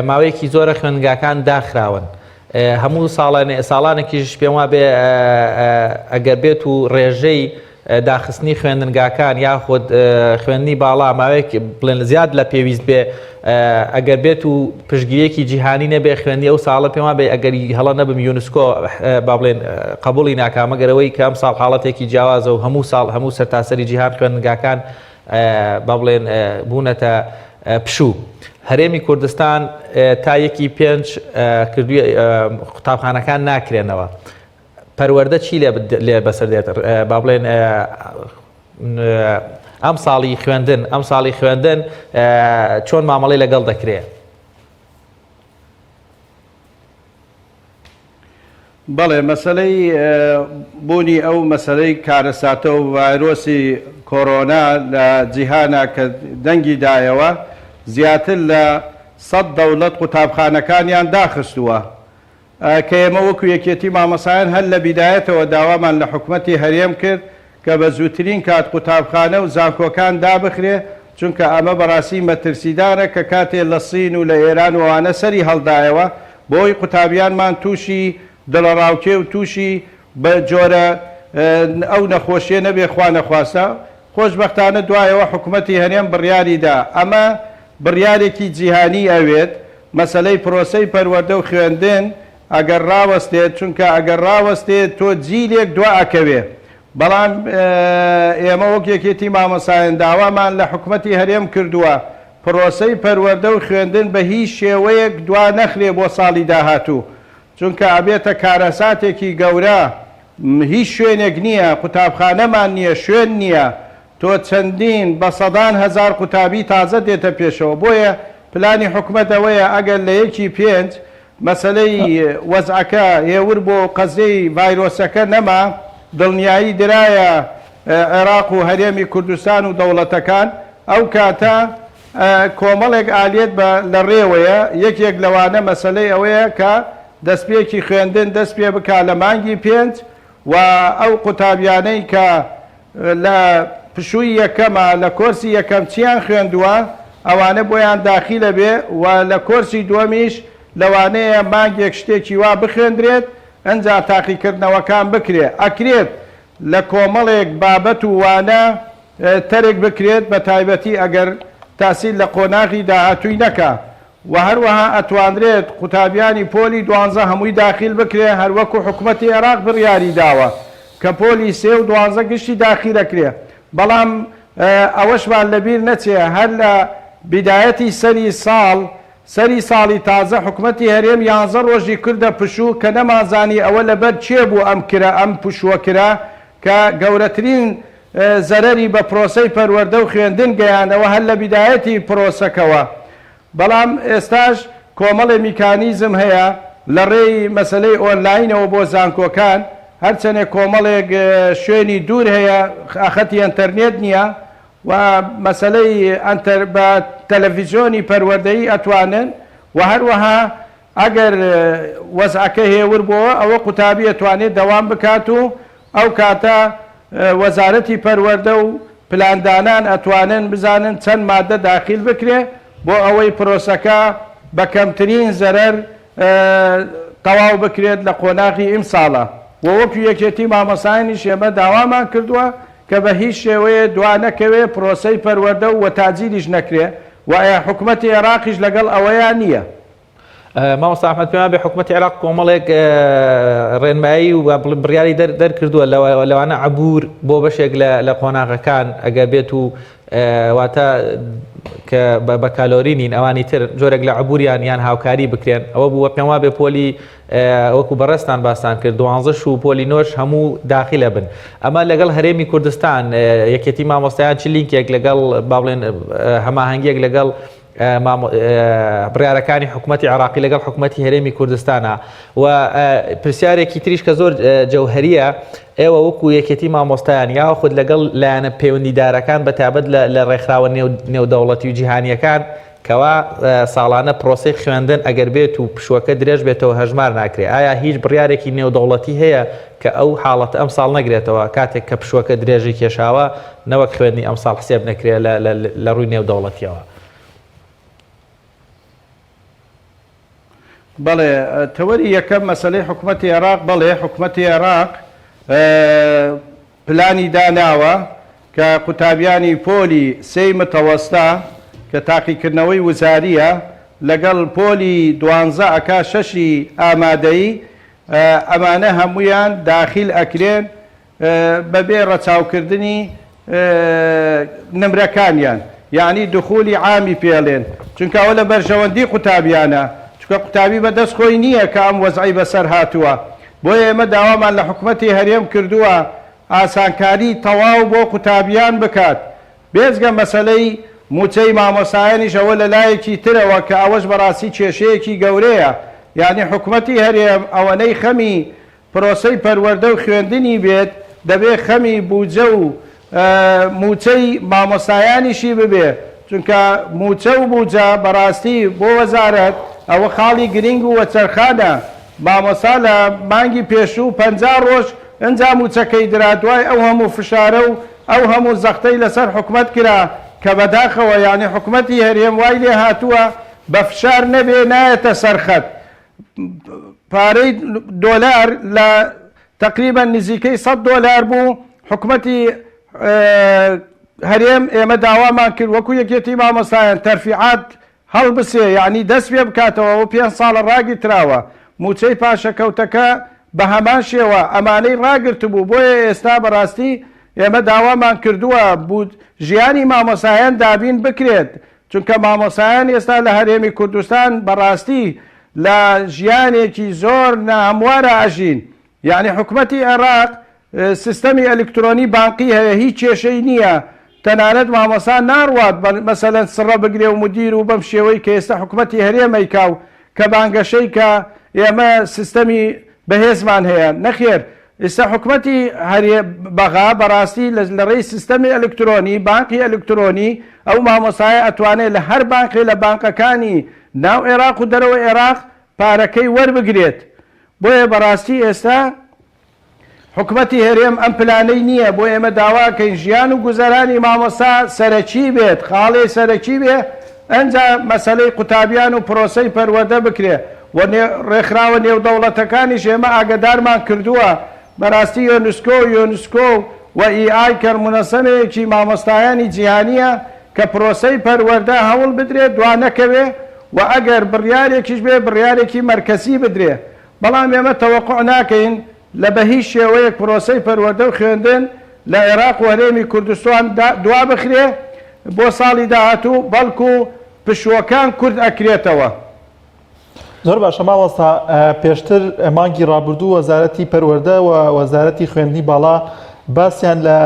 ماوەیەکی زۆرە خوێندنگاکان داخراون. هەموو ساڵانێکیش پێم وا بێ ئەگەر بێت و ڕێژەی داخستنی خوێندنگاکان یاخود خوێندنی باڵا ماوەیەک بڵێن زیاد لە پێویست بێ ئەگەر بێت و پشتگیریەکی جیهانی نەبێ خوێندنی ئەو ساڵە پێم وا بێ ئەگەری هەڵە نەبم یونسکۆ با بڵێن قبوڵی ناکامەگەرەوەی کە ئەم ساڵ حاڵەتێکی جیاوازە و هەموو ساڵ هەموو سەرتاسەری جیهان خوێندنگاکان با بڵێن بوونەتە پشوو. هەرێمی کوردستان تا 1/5 کردووی قوتابخانەکان ناکرێنەوە. پەروەردە چی لێ بەسەر دێت؟ با بڵێن ئەم ساڵی خوێندن چۆن مامەڵەی لەگەڵ دەکرێت؟ بەڵێ مەسلەی بوونی ئەو مەسلەی کارەساتە و ڤایرۆسی کۆرۆنا لە جیهانە کە دەنگی دایەوە زیاتر لە 100 دەوڵەت قوتابخانەکانیان داخستووە کە ئێمە وەکو یەکێتی مامەسایان هەر لە بیدایەتەوە داوامان لە حکوومەتی هەرێم کرد کە بە زووترین کات قوتابخانە و زانکۆکان دابخرێ، چونکە ئەمە بەڕاستی مەترسیدارە کە کاتێ لە سین و لە ئێران وانە سەری هەڵدایەوە بۆی قوتابیانمان تووشی دڵەڕاوکێ و تووشی بە جۆرە ئەو نەخۆشیە نەبێ خوا نەخواستە. خۆشبەختانە دوایەوە حکوومەتی هەرێم بڕیاریدا ئەمە بڕیارێکی جیهانی ئەوێت مەسلەی پرۆسەی پەروەردە و خوێندن ئەگەر ڕاوەستێت، چونکە ئەگەر ڕاوەستێت تۆ جیلێک دوا ئەکەوێ. بەڵام ئێمە وەک یەکێتی مامەسایان داوامان لە حکوومەتی هەرێم کردووە پرۆسەی پەروەردە و خوێندن بە هیچ شێوەیەک دوا نەخرێ بۆ ساڵی داهاتوو، چونکە ئەبێتە کارەساتێکی گەورە. هیچ شوێنێک نییە، قوتابخانەمان نییە، شوێن نییە، تۆ چەندین بە سەدان هەزار قوتابی تازە دێتە پێشەوە. بۆیە پلانی حکوومەتەوەیە ئەگەر لە 1/5 مەسلەی وەزعەکە هێور بۆ قەزەی ڤایرۆسەکە نەما، دڵنیایی درایە عێراق و هەرێمی کوردستان و دەوڵەتەکان ئەو کاتە کۆمەڵێک ئالێت لە ڕێوەیە. یەکێک لەوانە مەسلەی ئەوەیە کە دەستپێکی خوێندن دەست پێ بک لە مانگی 5 و ئەو قوتابیانەی کە لە پشووی یەکەمە لە کۆرسی یەکەم چیان خوێندووە ئەوانە بۆیان داخیلە بێ و لە کۆرسی دووەمیش لەوانەیە مانگێک شتێکی وا بخوێندرێت ئەنجا تاقیکردنەوەکان بکرێت ئەکرێت لە کۆمەڵێک بابەت و وانە تەرێک بکرێت بە تایبەتی ئەگەر تاسیل لە قۆناغی داهاتووی نەکە و هەروەها ئەتوانرێت قوتابیانی پۆلی 12 هەمووی داخیل بکرێ هەروەکو حکوومەتی عێراق بڕیاری داوە کە پۆلی 3 و 12 گشتی داخیلەکرێ بەڵام ئەوەشمان لەبیر نەچێ هەر لە بیدایەتی سەری ساڵی تازە حکوومەتی هەرێم 11 ڕۆژی کردە پشوو کە نەمازانی ئەوە لەبەر چێ بوو ئەم پشووە کرا کە گەورەترین زەرەری بە پرۆسەی پەروەردە و خوێندن گەیانەوە هەر لە بیدایەتی پرۆسەکەەوە بەڵام ئێستاش کۆمەڵی میکانیزم هەیە لە ڕێی مەسلەی ئۆنلاینەوە بۆ زانکۆکان هەرچەنێک کۆمەڵێک شوێنی دوور هەیە ئاخەتی ئەنتەرنێت نییە و مەسلەی بە تەلەڤیزیۆنی پەروەردەیی ئەتوانن و هەروەها ئەگەر وەزعەکە هێور بووە ئەوە قوتابی ئەتوانێت دەوام بکات و ئەو کاتە وەزارەتی پەروەردە و پلاندانان ئەتوانن بزانن چەند مادە داخیل بکرێ بۆ ئەوەی پرۆسەکە بە کەمترین زەرەر تەواو بکرێت لە قۆناغی ئیم ساڵە و وەکو یەکێتی مامۆسایانی شێمە داوامان کردووە کە بە هیچ شێوەیە دوا نەکەوێ پرۆسەی پەروەردە و وەتاجیریش نەکرێ و حکوومەتی عێراقیش لەگەڵ ئەوەیان نییە مامۆستا ئەحمەد پێمان بێ حکوومەتی عێراق کۆمەڵێک ڕێنمایی و بڕیاری دەرکردووە لەوانە عەبور بۆ بەشێک لە قۆناغەکان ئەگەر بێت و واتە کە بە کالۆرینین ئەوانی تر جۆرێک لە عەبوریان یان هاوکاری بکرێن ئەوە بووە پێم وابێ پۆلی وەکو بەڕێستان باسان کرد 12 و پۆلی نۆش هەموو داخلە بن ئەمە لەگەڵ هەرێمی کوردستان یەکێتی مامۆستایان چ لینکێک لەگەڵ با بڵێن هەماهەنگیەک لەگەڵ بڕیارەکانی حکوومەتی عێراقی لەگەڵ حکوومەتی هەرێمی کوردستانە و پرسیارێکی تریش کە زۆر جەوهەریە ئێوە وەکو یەکێتی مامۆستایان یا خود لەگەڵ لایەنە پەیوەندیدارەکان بەتابەت لە ڕێکخراوە نێودەوڵەتی و جیهانیەکان کەوا ساڵانە پرۆسەی خوێندن ئەگەر بێت و پشوەکە درێژ بێتەوە هەژمار ناکرێ ئایا هیچ بڕیارێکی نێودەوڵەتی هەیە کە ئەو حاڵەت ئەم ساڵ نەگرێتەوە کاتێک کە پشوەکە درێژی کێشاوە نەوەک خوێندنی ئەم ساڵ حسێب نەکرێ لە ڕووی نێودەوڵەتیەوە بەڵێ تەوەری یەکەم مەسلەی حکوومەتی عێراق بەڵێ حکوومەتی عێراق پلانی داناوە کە قوتابیانی پۆلی 3 متەوەستا کە تاقیکردنەوەی وزاریە لەگەڵ پۆلی 12 ئەکا 6 ئامادەیی ئەمانە هەمویان داخیل ئەکرێن بەبێ ڕەچاوکردنی نمرەکانیان یعنی دخولی عامی پێڵێن چونکە ئەوە لە بەرژەوەندی قوتابیانە چونکە قوتابی بەدەست خۆی نییە کە ئەم وەزعی بەسەر هاتووە بۆیە ئێمە داوامان لە حکوومەتی هەرێم کردووە ئاسانکاری تەواو بۆ قوتابیان بکات بێزگە مەسەلەی موچەی مامۆسایانیش ئەوە لە لایەکی ترەوە کە ئەوەش بەڕاستی کێشەیەکی گەورەیە یعنی حکوومەتی هەرێم ئەوەنەی خەمی پرۆسەی پەروەردە و خوێندنی بێت دەبێ خەمی بوجە و موچەی مامۆسایانیشی ببێ چونکە موچە و بوجە بەڕاستی بۆ وەزارەت ئەوە خاڵی گرنگ و وەچەرخانە مامۆسا لە مانگی پێشوو 50 ڕۆژ ئەنجام موچەکەی درا دوای ئەو هەموو فشارە و ئەو هەموو زەختەی لەسەر حکوومەت کرا کە بەداخەوە یعنی حکوومەتی هەرێم وای لێ هاتووە بە فشار نەبێ نایەتە سەرخەت پارەی دۆلار لە تقریبا نزیکەی $100 بوو حکوومەتی هەرێم ئێمە داوامان کرد وەکو یەکێتی مامۆستایان تەرفیعات هەڵبسێ یعنی دەست پێ بکاتەوە و 5 ساڵە ڕاگیرتراوە موچەی پاشەکەوتەکە بە هەمان شێوە ئەمانەی ڕاگرت بوو بۆیە ئێستا بەڕاستی ئێمە داوامان کردووە بود ژیانی مامۆسایان دابین بکرێت چونکە مامۆسایان ئێستا لە هەرێمی کوردستان بەڕاستی لە ژیانێکی زۆر ناهەموارە ئەژین یعنی حکوومەتی عێراق سیستەمی ئەلکترۆنی بانقی هەیە هیچ کێشەی نییە تەنانەت مامۆسا ناڕوات مەسەلەن سڕە بگرێ و مدیر و بەم شێوەی کە ئێستا حکوومەتی هەرێمەیکاو کە بانگەشەی کە ئێمە سیستەمی بەهێزمان هەیە نەخێر ئێستا حکوومەتی بەغا بەڕاستی لە ڕێی سیستەمی ئەلکترۆنی بانقی ئەلکترۆنی ئەو مامۆسایە ئەتوانێت لە هەر بانقی لە بانقەکانی ناو عێراق و دەرەوە عێراق پارەکەی وەربگرێت بۆیە بەڕاستی ئێستا حکومەتی هەرێم ئەم پلانەی نییە بۆ ئێمە داواکەین ژیان و گوزەرانی مامۆستا سەرەکی بێت خاڵێ سەرەکی بێ ئەنجا مەسلەی قوتابیان و پرۆسەی پەروەردە بکرێ و ڕێکخراوە نێودەوڵەتەکانیش ئێمە ئاگدارمان کردووە بەڕاستی یۆنسکۆ و ئای کەرمونەسەمێکی مامۆستایانی جیهانیە کە پرۆسەی پەروەردە هەوڵ بدرێت دوانەکەوێ و ئەگەر بڕیارێکیش بێ بڕیارێکی مەرکەزی بدرێ بەڵام ئێمە تەوەقع ناکەین لە بە هیچ شێوەیەک پرۆسەی پەروەردە و خوێندن لە عێراق و هەرێمی کوردستان دوا بخرێ بۆ ساڵی داهاتوو بەڵکو پشووەکان کورد ئەکرێتەوە. زۆر باشە مامۆستا پێشتر مانگی ڕابردوو وەزارەتی پەروەردە و وەزارەتی خوێندنی باڵا باسییان لە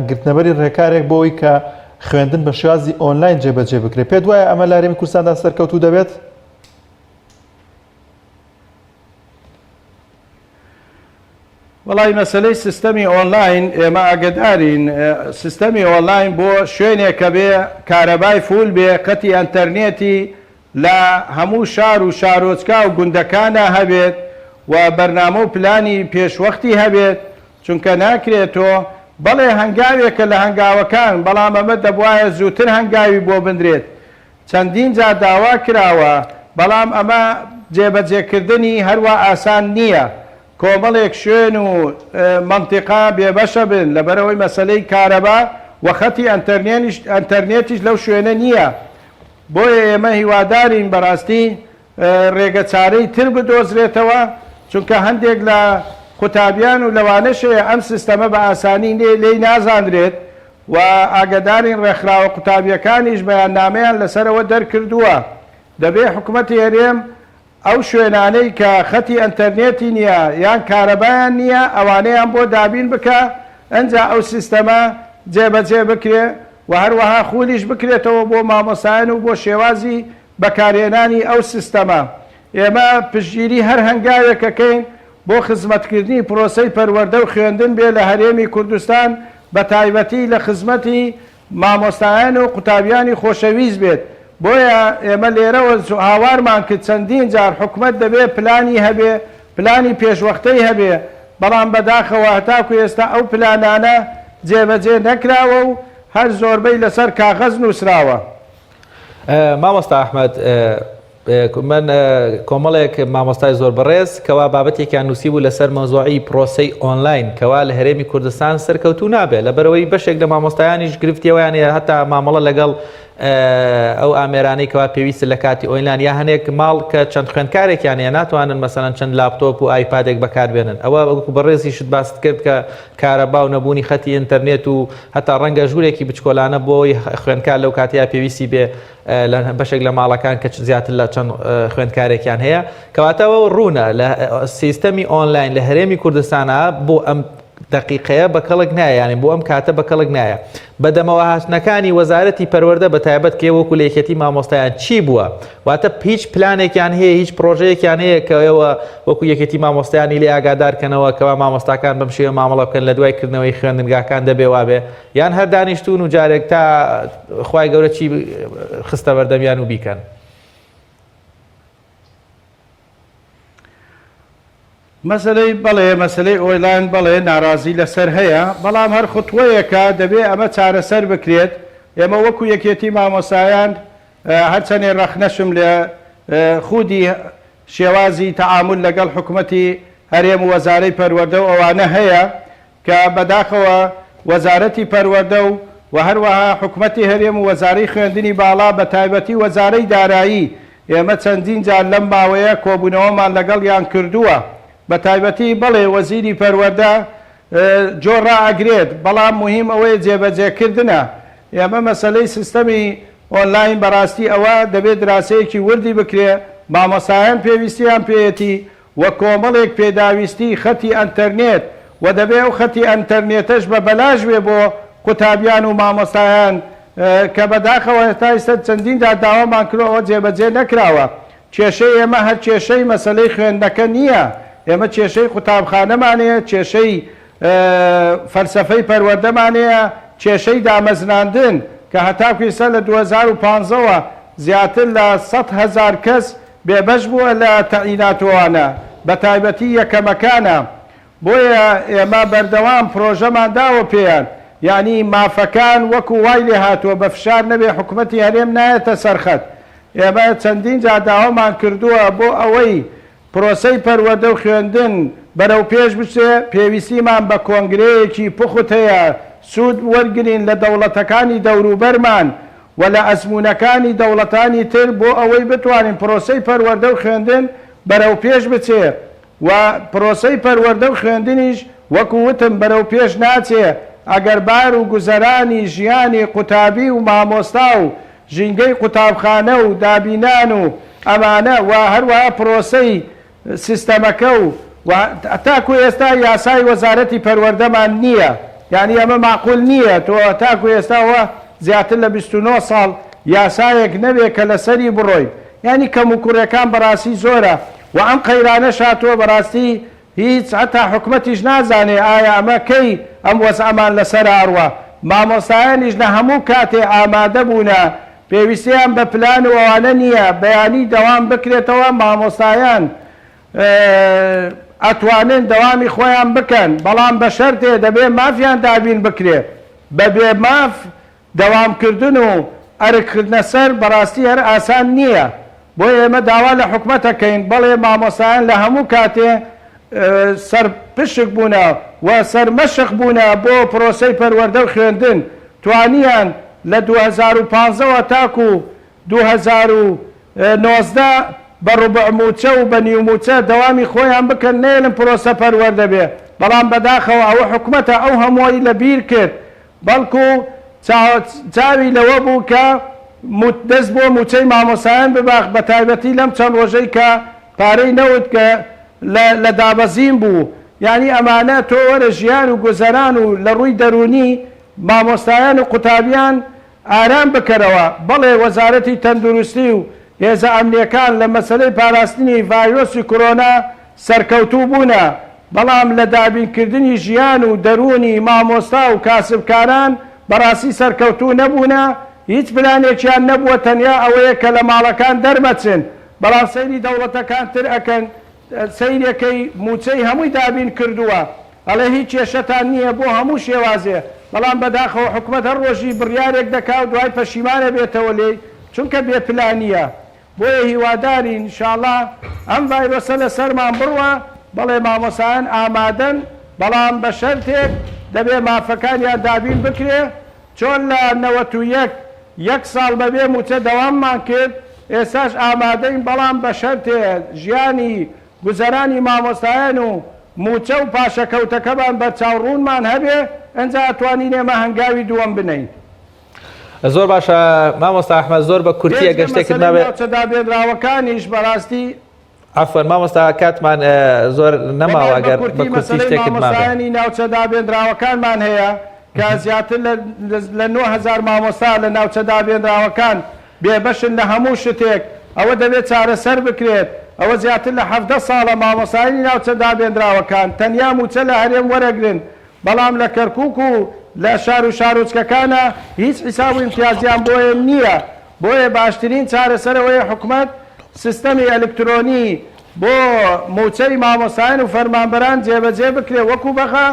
گرتنەبەری ڕێکارێک بۆی کە خوێندن بە شێوازی ئۆنلاین جێبەجێ بکرێت پێت وایە ئەمە لە هەرێمی کوردستاندا سەرکەوتوو دەبێت؟ وڵی مەسلەی سیستەمی ئۆنلاین ئێمە ئاگدارین سیستەمی ئۆنلاین بۆ شوێنێکە بێ کارەبای فول بێ قەتی ئەتەرنێتی لە هەموو شار و شارۆچکا و گوندەکانە هەبێت و بەرنامە و پلانی پێشوەختی هەبێت چونکە ناکرێتەوە بەڵێ هەنگاوێکە لە هەنگاوەکان بەڵام ئەمە دەبواە زووتر هەنگاوی بۆ بندرێت چەندین جا داوا کراوە بەڵام ئەمە جێبەجێکردنی هەروە ئاسان نییە کۆمەڵێک شوێن و منتیقا بێبەشە بن لەبەرەوەی مەسلەی کارەبا و خەتی ئەتەرنێتیش لەو شوێنە نییە بۆیە ئێمە هیوادارین بەڕاستی ڕێگە چارەی تر بدۆزرێتەوە چونکە هەندێک لە قوتابیان و لەوانەشەیە ئەم سیستەمە بە ئاسانی لێی نازانرێت و ئاگدارین ڕێکخراوە قوتابیەکانیش بەیاننامەیان لەسەرەوە دەرکردووە دەبێ حکوومەتی هەرێم ئەو شوێنانەی کە خەتی ئەتەرنێتی نییە یان کارەبایان نییە ئەوانەیان بۆ دابین بکە ئەنجا ئەو سیستەمە جێبەجێ بکرێ و هەروەها خولیش بکرێتەوە بۆ مامۆسایان و بۆ شێوازی بەکارهێنانی ئەو سیستەمە ئێمە پشتگیری هەر هەنگاوێکەکەین بۆ خزمەتکردنی پرۆسەی پەروەردە و خوێندن بێ لە هەرێمی کوردستان بە تایبەتی لە خزمەتی مامۆستایان و قوتابیانی خۆشەویست بێت بۆیە ئێمە لێرەوە هاوارمان کرد چەندین جار حکوومەت دەبێت پلانی هەبێ پلانی پێشوەختەی هەبێ بەڵام بەداخەوە هەتاکو ئێستا ئەو پلانانە جێبەجێ نەکراوە و هەر زۆربەی لەسەر کاغەز نووسراوە. مامۆستا ئەحمەد من کۆمەڵێک مامۆستای زۆر بەڕێز کەوا بابەتێکیان نووسی بوو لەسەر مەوزوعی پرۆسەی ئۆنلاین کەوا لە هەرێمی کوردستان سەرکەوتوو نابێت لەبەرەوەی بەشێک لە مامۆستایانیش گرفتیەوەیان هەتا مامەڵە لەگەڵ ئەو ئامێرانەی کەوا پێویستە لە کاتی ئۆنلاین یا هەنێک ماڵ کە چەند خوێندکارێکیان هەیە ناتوانن مەسەڵەن چەند لاپتۆپ و ئایپادێک بەکاربێنن ئەوە وەکو بەڕێزی شت باست کرد کە کارەبا و نەبوونی خەتی ئینتەرنێت و هەتا ڕەنگە ژوورێکی بچکۆلانە بۆی خوێندکار لەو کاتەیە پێویستی بێ بەشێک لە ماڵەکان کە زیاتر لە چەند خوێندکارێکیان هەیە کەواتەوە ڕوونە لە سیستەمی ئۆنلاین لە هەرێمی کوردستانە بۆ ئەم دقیقەیە بە کەڵک نایە یانی بۆ ئەم کاتە بە کەڵک نایە بەدەمەوە هاتنەکانی وەزارەتی پەروەردە بە تایبەت کێ وەکو لە یەکێتی مامۆستایان چی بووە واتە هیچ پلانێکیان هەیە هیچ پرۆژەیەکیان هەیە کە ئێوە وەکو یەکێتی مامۆستایانی لێ ئاگادارکەنەوە کەوا مامۆستاکان بەم شێوە مامەڵە بکەن لە دوای کردنەوەی خوێندنگاکان دەبێ وابێ یان هەر دانیشتون و جارێک تا خوای گەورە چی خستە بەردەمیان و بیکەن. مەسلەی بەڵێ مەسلەی ئۆنلاین بەڵێ ناڕازی لەسەر هەیە بەڵام هەر خوتوەیەکە دەبێ ئەمە چارەسەر بکرێت ئێمە وەکو یەکێتی مامۆسایان هەرچەندێ ڕەخنەشم لە خودی شێوازی تەعامل لەگەڵ حکوومەتی هەرێم و وەزارەی پەروەردە و ئەوانە هەیە کە بەداخەوە وەزارەتی پەروەردە و هەروەها حکوومەتی هەرێم و وەزارەی خوێندنی باڵا بە تایبەتی وەزارەی دارایی ئێمە چەندین جار لەم ماوەیە کۆبوونەوەمان لەگەڵ یان کردووە بە تایبەتی بڵێ وەزیری پەروەردە جۆڕا ئەگرێت بەڵام مهم ئەوەیە جێبەجێکردنە ئێمە مەسلەی سیستەمی ئۆنلاین بەڕاستی ئەوە دەبێت دراسەیەکی وردی بکرێ مامۆسایان پێویستیان پێیەتی وە کۆمەڵێک پێداویستی خەتی ئەتەرنێت و دەبێت ئەو خەتی ئەتەرنێتەش بە بەلاژ وێ بۆ قوتابیان و مامۆستایان کە بەداخەوە هێستا ئێستا چەندیندا داوامان کردەوە جێبەجێ نەکراوە کێشەی ئێمە هەر کێشەی مەسلەی خوێندنەکە نییە ئێمە کێشەی قوتابخانەمانەیە کێشەی فەلسەفەی پەروەردەمانەیە کێشەی دامەزراندن کە هەتاکویسە لە 2015ەوە زیاتر لە 100,000 کەس بێبەش بووە لە تەعیناتوانە بە تایبەتی یەکەمەکانە بۆیە ئێمە بەردەوام پرۆژەمان داوە پێیان یعنی مافەکان وەکو وای لێ هاتووە بە فشار نەبێ حکوومەتی هەرێم نایەتە سەرخەت ئێمە چەندین جا داوامان کردووە بۆ ئەوەی پرۆسەی پەروەردە و خوێندن بەرەو پێش بچێ پێویستیمان بە کۆنگرەیەکی پوخت هەیە سوود وەرگرین لە دەوڵەتەکانی دەوروبەرمان و لە ئەزمونونەکانی دەوڵەتانی تر بۆ ئەوەی بتوانین پرۆسەی پەروەردە و خوێندن بەرەو پێش بچێ و پرۆسەی پەروەردە و خوێندنیش وەکو وتم بەرەو پێش ناچێ ئەگەر بار و گوزەرانی ژیانی قوتابی و مامۆستا و ژینگەی قوتابخانە و دابینان و ئەمانە و هەروەها پرۆسەی سیستەمەکە و تاکو ئێستا یاسای وەزارەتی پەروەردەمان نییە یعنی ئەمە معقول نییە تۆ تاکو ئێستاوە زیاتر لە 29 ساڵ یاسایەک نەبێت کە لەسەری بڕۆی ینی کەم و کوڕەکان بەڕاستی زۆرە و ئەم قەیرانە شاتووە بەڕاستی هیچ هەتا حکوومەتیش نازانێ ئایا ئەمە کەی ئەم وەزعەمان لەسەر ئاڕوە مامۆستایانیش لە هەموو کاتێ ئامادە بوونە پێویستیان بە پلان و ئەوانە نییە بەیانی دەوام بکرێتەوە مامۆستایان ئەتوانن دەوامی خۆیان بکەن بەڵام بە شەرتێ دەبێ مافیان دابین بکرێ بە بێ ماف دەوامکردن و ئەرکردنە سەر بەڕاستی هەر ئاسان نییە بۆ ئێمە داوا لە حکوومەتەکەین بەڵێ مامۆستایان لە هەموو کاتێ سەرپشک بوونە و سەرمەشق بوونە بۆ پرۆسەی پەروەردە و خوێندن توانیان لە 2015 تاکو 2019 بە ڕوبع موچە و بە نیوموچە دەوامی خۆیان بکەن نێنم پرۆسە پەروەردە بێ بەڵام بەداخەوە ئەوە حکوومەتە ئەو هەمووی لە بیر کرد بەڵکو چاوی لەوە بوو کە دەست بۆ موچەی مامۆسایان بباخ بە تایبەتی لەم چەند ڕۆژەی کە پارەی نەوت کە لە دابەزیم بوو یعنی ئەمانە تۆ وەرە ژیان و گوزەران و لە ڕووی دەرونی مامۆستایان و قوتابیان ئارام بکەرەوە بەڵێ وەزارەتی تەندروستی و هێزە ئەمنیەکان لە مەسەلەی پاراستنی ڤایرۆسی کۆرۆنا سەرکەوتوو بوونە بەڵام لە دابینکردنی ژیان و دەرونی مامۆستا و کاسبکاران بەڕاستی سەرکەوتوو نەبوونە هیچ پلانێکیان نەبووە تەنیا ئەوەیە کە لە ماڵەکان دەرمەچن بەڵام سەیری دەوڵەتەکان تر ئەکەن سەیرەکەی موچەی هەمووی دابین کردووە ئەڵێ هیچ کێشەتان نییە بۆ هەموو شێوازێ بەڵام بەداخەوە حکوومەت هەر ڕۆژی بڕیارێک دەکا و دوای پەشیمانە بێتەوە لێ چونکە بێپلانیە بۆیە هیوادارین ئینشاڵڵا ئەم ڤایرۆسە لە سەرمان بڕوە بەڵێ مامۆسایان ئامادەن بەڵام بە شەرتێک دەبێ مافەکانیان دابین بکرێ چۆن لە 91 یەک ساڵ بەبێ موچە دەواممان کرد ئێستاش ئامادەین بەڵام بە شەرتێ ژیانی گوزەرانی مامۆستایان و موچە و پاشەکەوتەکەمان بە چاوڕوونمان هەبێ ئەنجا ئەتوانین ئێمە هەنگاوی دووەم بنین زۆر باشە مامۆستا ئەحمەد زۆر بە کورتی گەشتێکت ناوێت ناوچەدابێنراوەکانیش بەڕاستی عفوان مامۆستا کاتمان زۆر نەماوە ئەگەر بە کورتی شتێکت مامۆستایانی ناوچەدابێنراوەکان هەیە کە زیاتر لە 9000 مامۆستا لە ناوچەدابێنراوەکان بێبەشن لە هەموو شتێک ئەوە دەبێت چارەسەر بکرێت ئەوە زیاتر لە 17 ساڵە مامۆستایانی ناوچەدابێنراوەکان تەنیا موچە لە هەرێم وەرەگرن بەڵام لە کەرکووک و لە شار و شارۆچکەکانە هیچ حیساب و امتیازیان بۆیە نییە بۆیە باشترین چارەسەرەوەی حکوومەت سیستەمی ئەلکترۆنی بۆ موچەی مامۆستایان و فەرمانبەران جێبەجێ بکرێ وەکو بەخە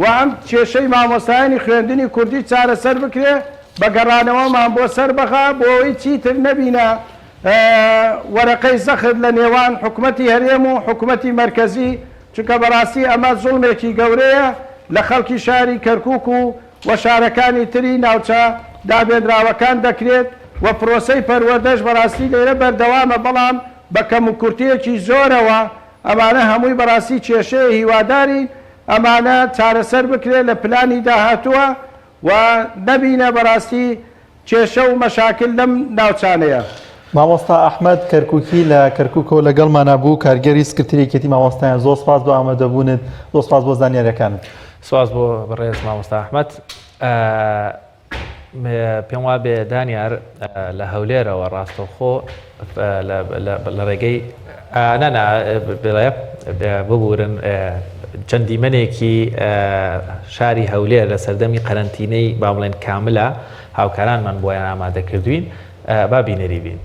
و ئەم کێشەی مامۆستایانی خوێندنی کوردی چارەسەر بکرێ بە گەڕانەوەمان بۆ سەر بەخە بۆ ئەوەی چیتر نەبینە وەرەقەی زەخت لە نێوان حکوومەتی هەرێم و حکوومەتی مەرکەزی چونکە بەڕاستی ئەمە زوڵمێکی گەورەیە لە خەڵکی شاری کەرکووک و شارەکانی تری ناوچە دابێنراوەکان دەکرێت و پرۆسەی پەروەردەش بەڕاستی لێرە بەردەوامە بەڵام بە کەم و کورتەیەکی زۆرەوە ئەمانە هەمووی بەڕاستی کێشەیە هیواداری ئەمانە چارەسەر بکرێت لە پلانی داهاتووە و نەبینە بەڕاستی کێشە و مەشاکل لەم ناوچانەیە. مامۆستا ئەحمەد کەرکووکی لە کەرکووکەوە لەگەڵمانە بوو کارگەری سکرتریەکەتی مامۆستایان زۆر سپاس بۆ ئامادەبوونت زۆر سپاس بۆ زانیاریەکانت. سواز بۆ بەڕێز مامۆستا ئەحمەد پێم وا بێ دانیار لە هەولێرەوە ڕاستەوخۆ لە ڕێگەی بڵێ ببورن چەند دیمەنێکی شاری هەولێر لە سەردەمی قەرەنتینەی با بڵێن کاملە هاوکارانمان بۆیان ئامادە کردوین با بینەری بین.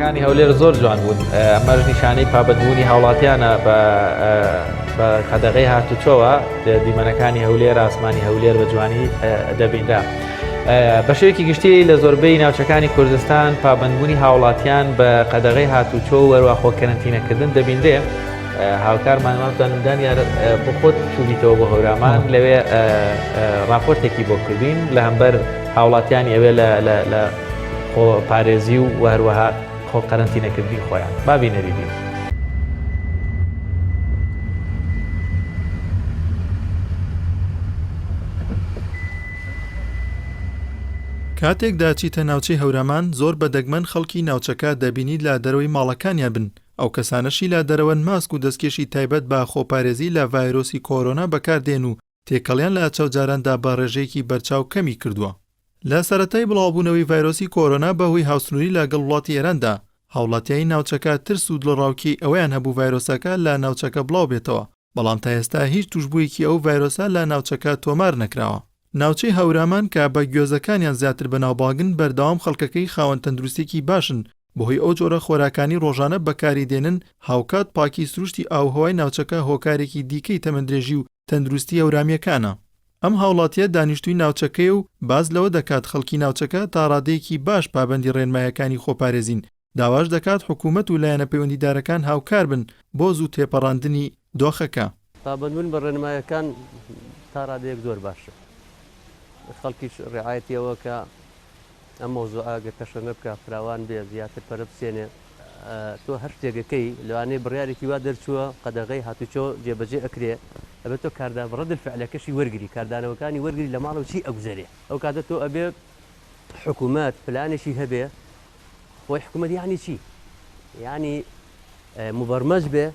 دیمەنەکانی هەولێر زۆر جوان بوون ئەمەش نیشانەی پابەتبوونی هاوڵاتیانە بە قەدەغەی هاتوچۆوە دیمەنەکانی هەولێر ئاسمانی هەولێر بە جوانی دەبینرا بە شێوەیەکی گشتی لە زۆربەی ناوچەکانی کوردستان پابەندبوونی هاوڵاتیان بە قەدەغەی هاتوچۆ و وەروە خۆ کەرەنتینەکردن دەبیندرێ هاوکارمانمانتان دیارە بۆ خۆت چوبیتەوە بۆ هەورامان لەوێ راپۆرتێکی بۆ کردین لە هەمبەر هاوڵاتیانی ئەوێ لە خۆ پارێزی و هەروەها خۆ قەرەنتینەکردنی خۆیان بابینەری بین. کاتێکدا چیتە ناوچەی هەورامان زۆر بەدەگمەن خەڵکی ناوچەکە دەبینی لە دەرەوەی ماڵەکانیان بن ئەو کەسانەشی لە دەرەوەن ماسک و دەستکێشی تایبەت بە خۆپارێزی لە ڤایرۆسی کۆرۆنا بەکاردێن و تێکەڵیان لە چەوجاراندا بە ڕێژەیەکی بەرچاو کەمی کردووە. لە سەرەتای بڵاوبوونەوەی ڤایرۆسی کۆرۆنا بەهۆی هاوسنووری لەگەڵ وڵاتی ئێراندا هاوڵاتیایی ناوچەکە ترس و دڵڕاوکی ئەوەیان هەبوو ڤایرۆسەکە لە ناوچەکە بڵاو بێتەوە بەڵام تا ئێستا هیچ توشبوویەکی ئەو ڤایرۆسە لە ناوچەکە تۆمار نەکراوە. ناوچەی هەورامان کە بە گوێزەکانیان زیاتر بەناوباگن بەردەوام خەڵکەکەی خاوەن تەندروستێکی باشن بەهۆی ئەو جۆرە خۆراکانی ڕۆژانە بەکاری دێنن هاوکات پاکی سروشتی ئاوهەوای ناوچەکە هۆکارێکی دیکەی تەمەندرێژی و تەندروستی هەورامیەکانە. ئەم هاوڵاتیە دانیشتووی ناوچەکەی و باز لەوە دەکات خەڵکی ناوچەکە تا ڕادەیەکی باش پابەندی ڕێنمایەکانی خۆپارێزین داواش دەکات حکوومەت و لایەنە پەیوەندیدارەکان هاوکار بن بۆ زوو تێپەڕاندنی دۆخەکە. پابەندبوون بە ڕێنمایەکان تا ڕادەیەک زۆر باشە خەڵکیش ڕێعایەتیەوە کە ئەم مۆزوع ئاگە تەشەنە بکە فراوان بێ زیاتر پەرە بسێنێ تۆ هەر شتێگەکەی لەوانەیە بڕیارێکی وا دەرچووە قەدەغەی هاتوچۆ جێبەجێ ئەکرێ ئەبێت تۆ کاردان ڕەدل فعلەکەشی وەرگری کاردانەوەکانی وەرگری لە ماڵەوە چی ئەگوزارێ ئەو کاتە تۆ ئەبێ حکوومەت پلانێکی هەبێ خۆی حکوومەت یعنی چی یعنی مبەرمەج بێ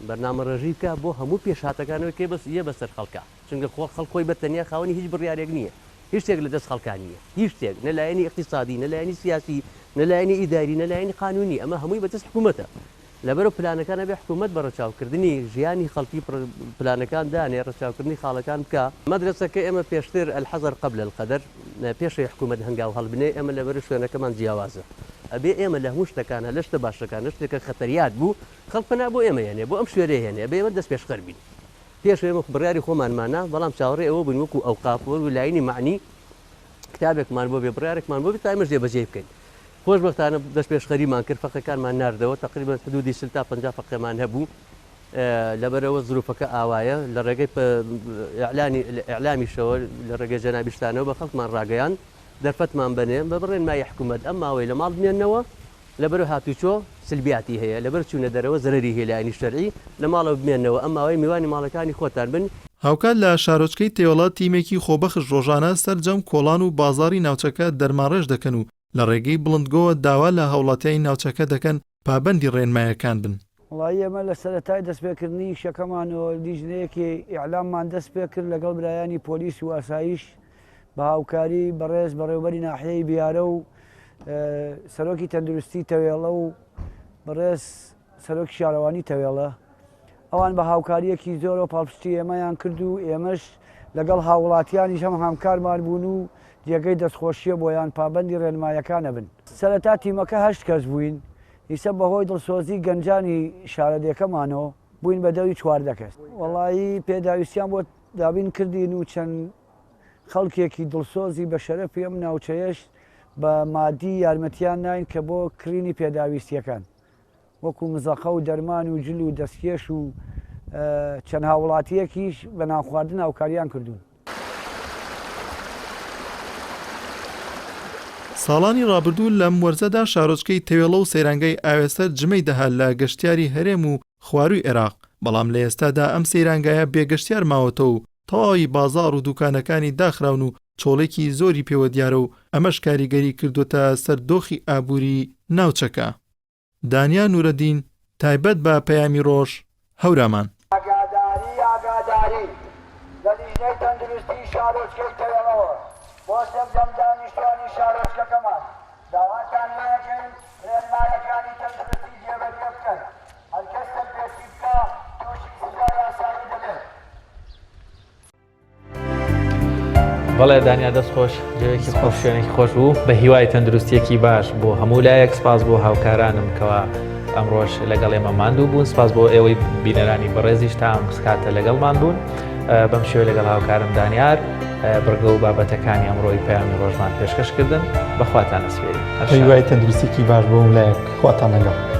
بەرنامە ڕێژی بکە بۆ هەموو پێشهاتەکانەوەی بەس یە بەسەر خەڵکە چونکە خەڵکۆی بەتەنیا خاوەنی هیچ بڕیارێک نییە هیچ شتێک لە دەست خەڵکان نییە هیچ شتێک نەلایەنی اقتصادی نەلایەنی سیاسی نەلایەنی ئیداری نەلایەنی قانونی ئەمە هەمووی بەدەست حکوومەتە لەبەرەوە پلانەکانە بێ حکوومەت بە ڕەچاوکردنی ژیانی خەڵکی پلانەکان دانێ ڕەچاوکردنی خاڵەکان بکە مەدرسەکە ئێمە پێشتر الحەزەر قبل القەدەر پێشەی حکوومەت هەنگاو هەڵبنێ ئێمە لەبەر شوێنەکەمان جیاوازە ئەبێ ئێمە لە هەموو شتەکانە لە شتە باشەکان شتێکە خەتەریات بوو خەڵکنا بۆ ئێمە هێنێ بۆ ئەم شوێنە هێنێ بێ ئێمە دەست پێشخەر بین پێش ئێمە بڕیاری خۆمانمانە بەڵام چاوەڕێ ئەوە بووین وەکو ئەوقاف و لایەنی معنی کتابێکمان بۆ بێ بڕیارێکمان بۆ بێت تا ئێمەش جێبەجێ بکەین خۆشبەختانە دەست پێشخەریمان کرد فەقەکانمان ناردەوە تقریبا حدودی 40 تا 50 فەقەمان هەبوو لەبەرەوە زروفەکە ئاوایە لە ڕێگەی ئیعلامیشەوە لە ڕێگەی جەنابیشتانەوە بە خەڵکمان ڕاگەیان دەرفەتمان بنێ بە بڕێنمای حکوومەت ئەم ماوەی لە ماڵ بمێننەوە لەبەر هاتوچۆ سلبیاتی هەیە لەبەر چوونە دەرەوە زەرری هەیە لایەنی شەرعی لە ماڵەوە بمێننەوە ئەم ماوەی میوانی ماڵەکانی خۆتان بن. هاوکات لە شارۆچکەی تێوەڵات تیمێکی خۆبەخش ڕۆژانە سەرجەم کۆڵان و بازاری ناوچەکە دەرماڕێژ دەکەن و لە ڕێگەی بڵندگۆوە داوا لە هاوڵاتیایی ناوچەکە دەکەن پابەندی ڕێنمایەکان بن. وڵی ئێمە لە سەرەتای دەستپێکردنی شەکەمانەوە لیژنەیەکی ئیعلاممان دەست پێ کرد لەگەڵ برایانی پۆلیس و ئاسایش بە هاوکاری بەڕێز بەڕێوەبەری ناحیەی بیارە و سەرۆکی تەندروستی تەوێڵە و بەڕێز سەرۆکی شارەوانی تەوێڵە ئەوان بە هاوکاریەکی زۆر و پاڵپشتی ئێمەیان کرد و ئێمەش لەگەڵ هاوڵاتیانی هەم هاوکارمان بوون و جێگەی دەستخۆشیە بۆیان پابەندی ڕێنمایەکانە بن. سەرەتا تیمەکە 8 کەس بووین ئیسە بەهۆی دڵسۆزی گەنجانی شارەدەکەمانەوە بووین بە دەوری 14 کەس. وەڵایی پێداویستیان بۆ دابین کردین و چەند خەڵکێکی دڵسۆزی بە شەرەفی ئەم ناوچەیەش بە مادی یارمەتیان ناین کە بۆ کڕینی پێداویستیەکان وەکو مزەقە و دەرمان و جل و دەستکێش و چەند هاوڵاتیەکیش بە ناوخواردن هاوکاریان کردوون. ساڵانی ڕابردوو لەم وەرزەدا شارۆچکەی تەوێڵە و سەیرانگەی ئاوێسەر جمەی دەهات لە گەشتیاری هەرێم و خواروی عێراق بەڵام لە ئێستادا ئەم سەیرانگایە بێگەشتیار ماوەتەوە و تەواوی بازاڕ و دوکانەکانی داخراون و چۆڵێکی زۆری پێوە دیارە و ئەمەش کاریگەری کردوتە سەردۆخی ئابووری ناوچەکە. دانیا نورەدین تایبەت بە پەیامی ڕۆژ هەورامان. ئاگاداری لە لیژنەی تەندروستی شارۆچکەی تەوێڵەوە بۆ سەردەم دانیشتوانی شارۆچکەکەمان داواتان لەکەین ڕێنمایەکانی تەندروستی جێبەجێ بکەن هەر کەس تەندروستی بکە تووشی سزای یاسایی دەبێت. بەڵێ دانیا دەست خۆش جوێکی خۆش شوێنێکی خۆش بوو بە هیوای تەندروستیەکی باش بۆ هەموو لایەک سپاس بۆ هاوکارانم کەوا ئەمڕۆژ لەگەڵ ئێمە ماندوو بوون سپاس بۆ ئێوەی بینەرانی بەڕێزیش تا ئەم کاتە لەگەڵمان بوون بەم شێوە لەگەڵ هاوکارم دانیار بڕگە و بابەتەکانی ئەمڕۆی پەیامی ڕۆژمان پێشکەشکردن بەخواتان ئەسپێری هیوای تەندروستێکی باش بۆ لایەک خواتان لەگەڵ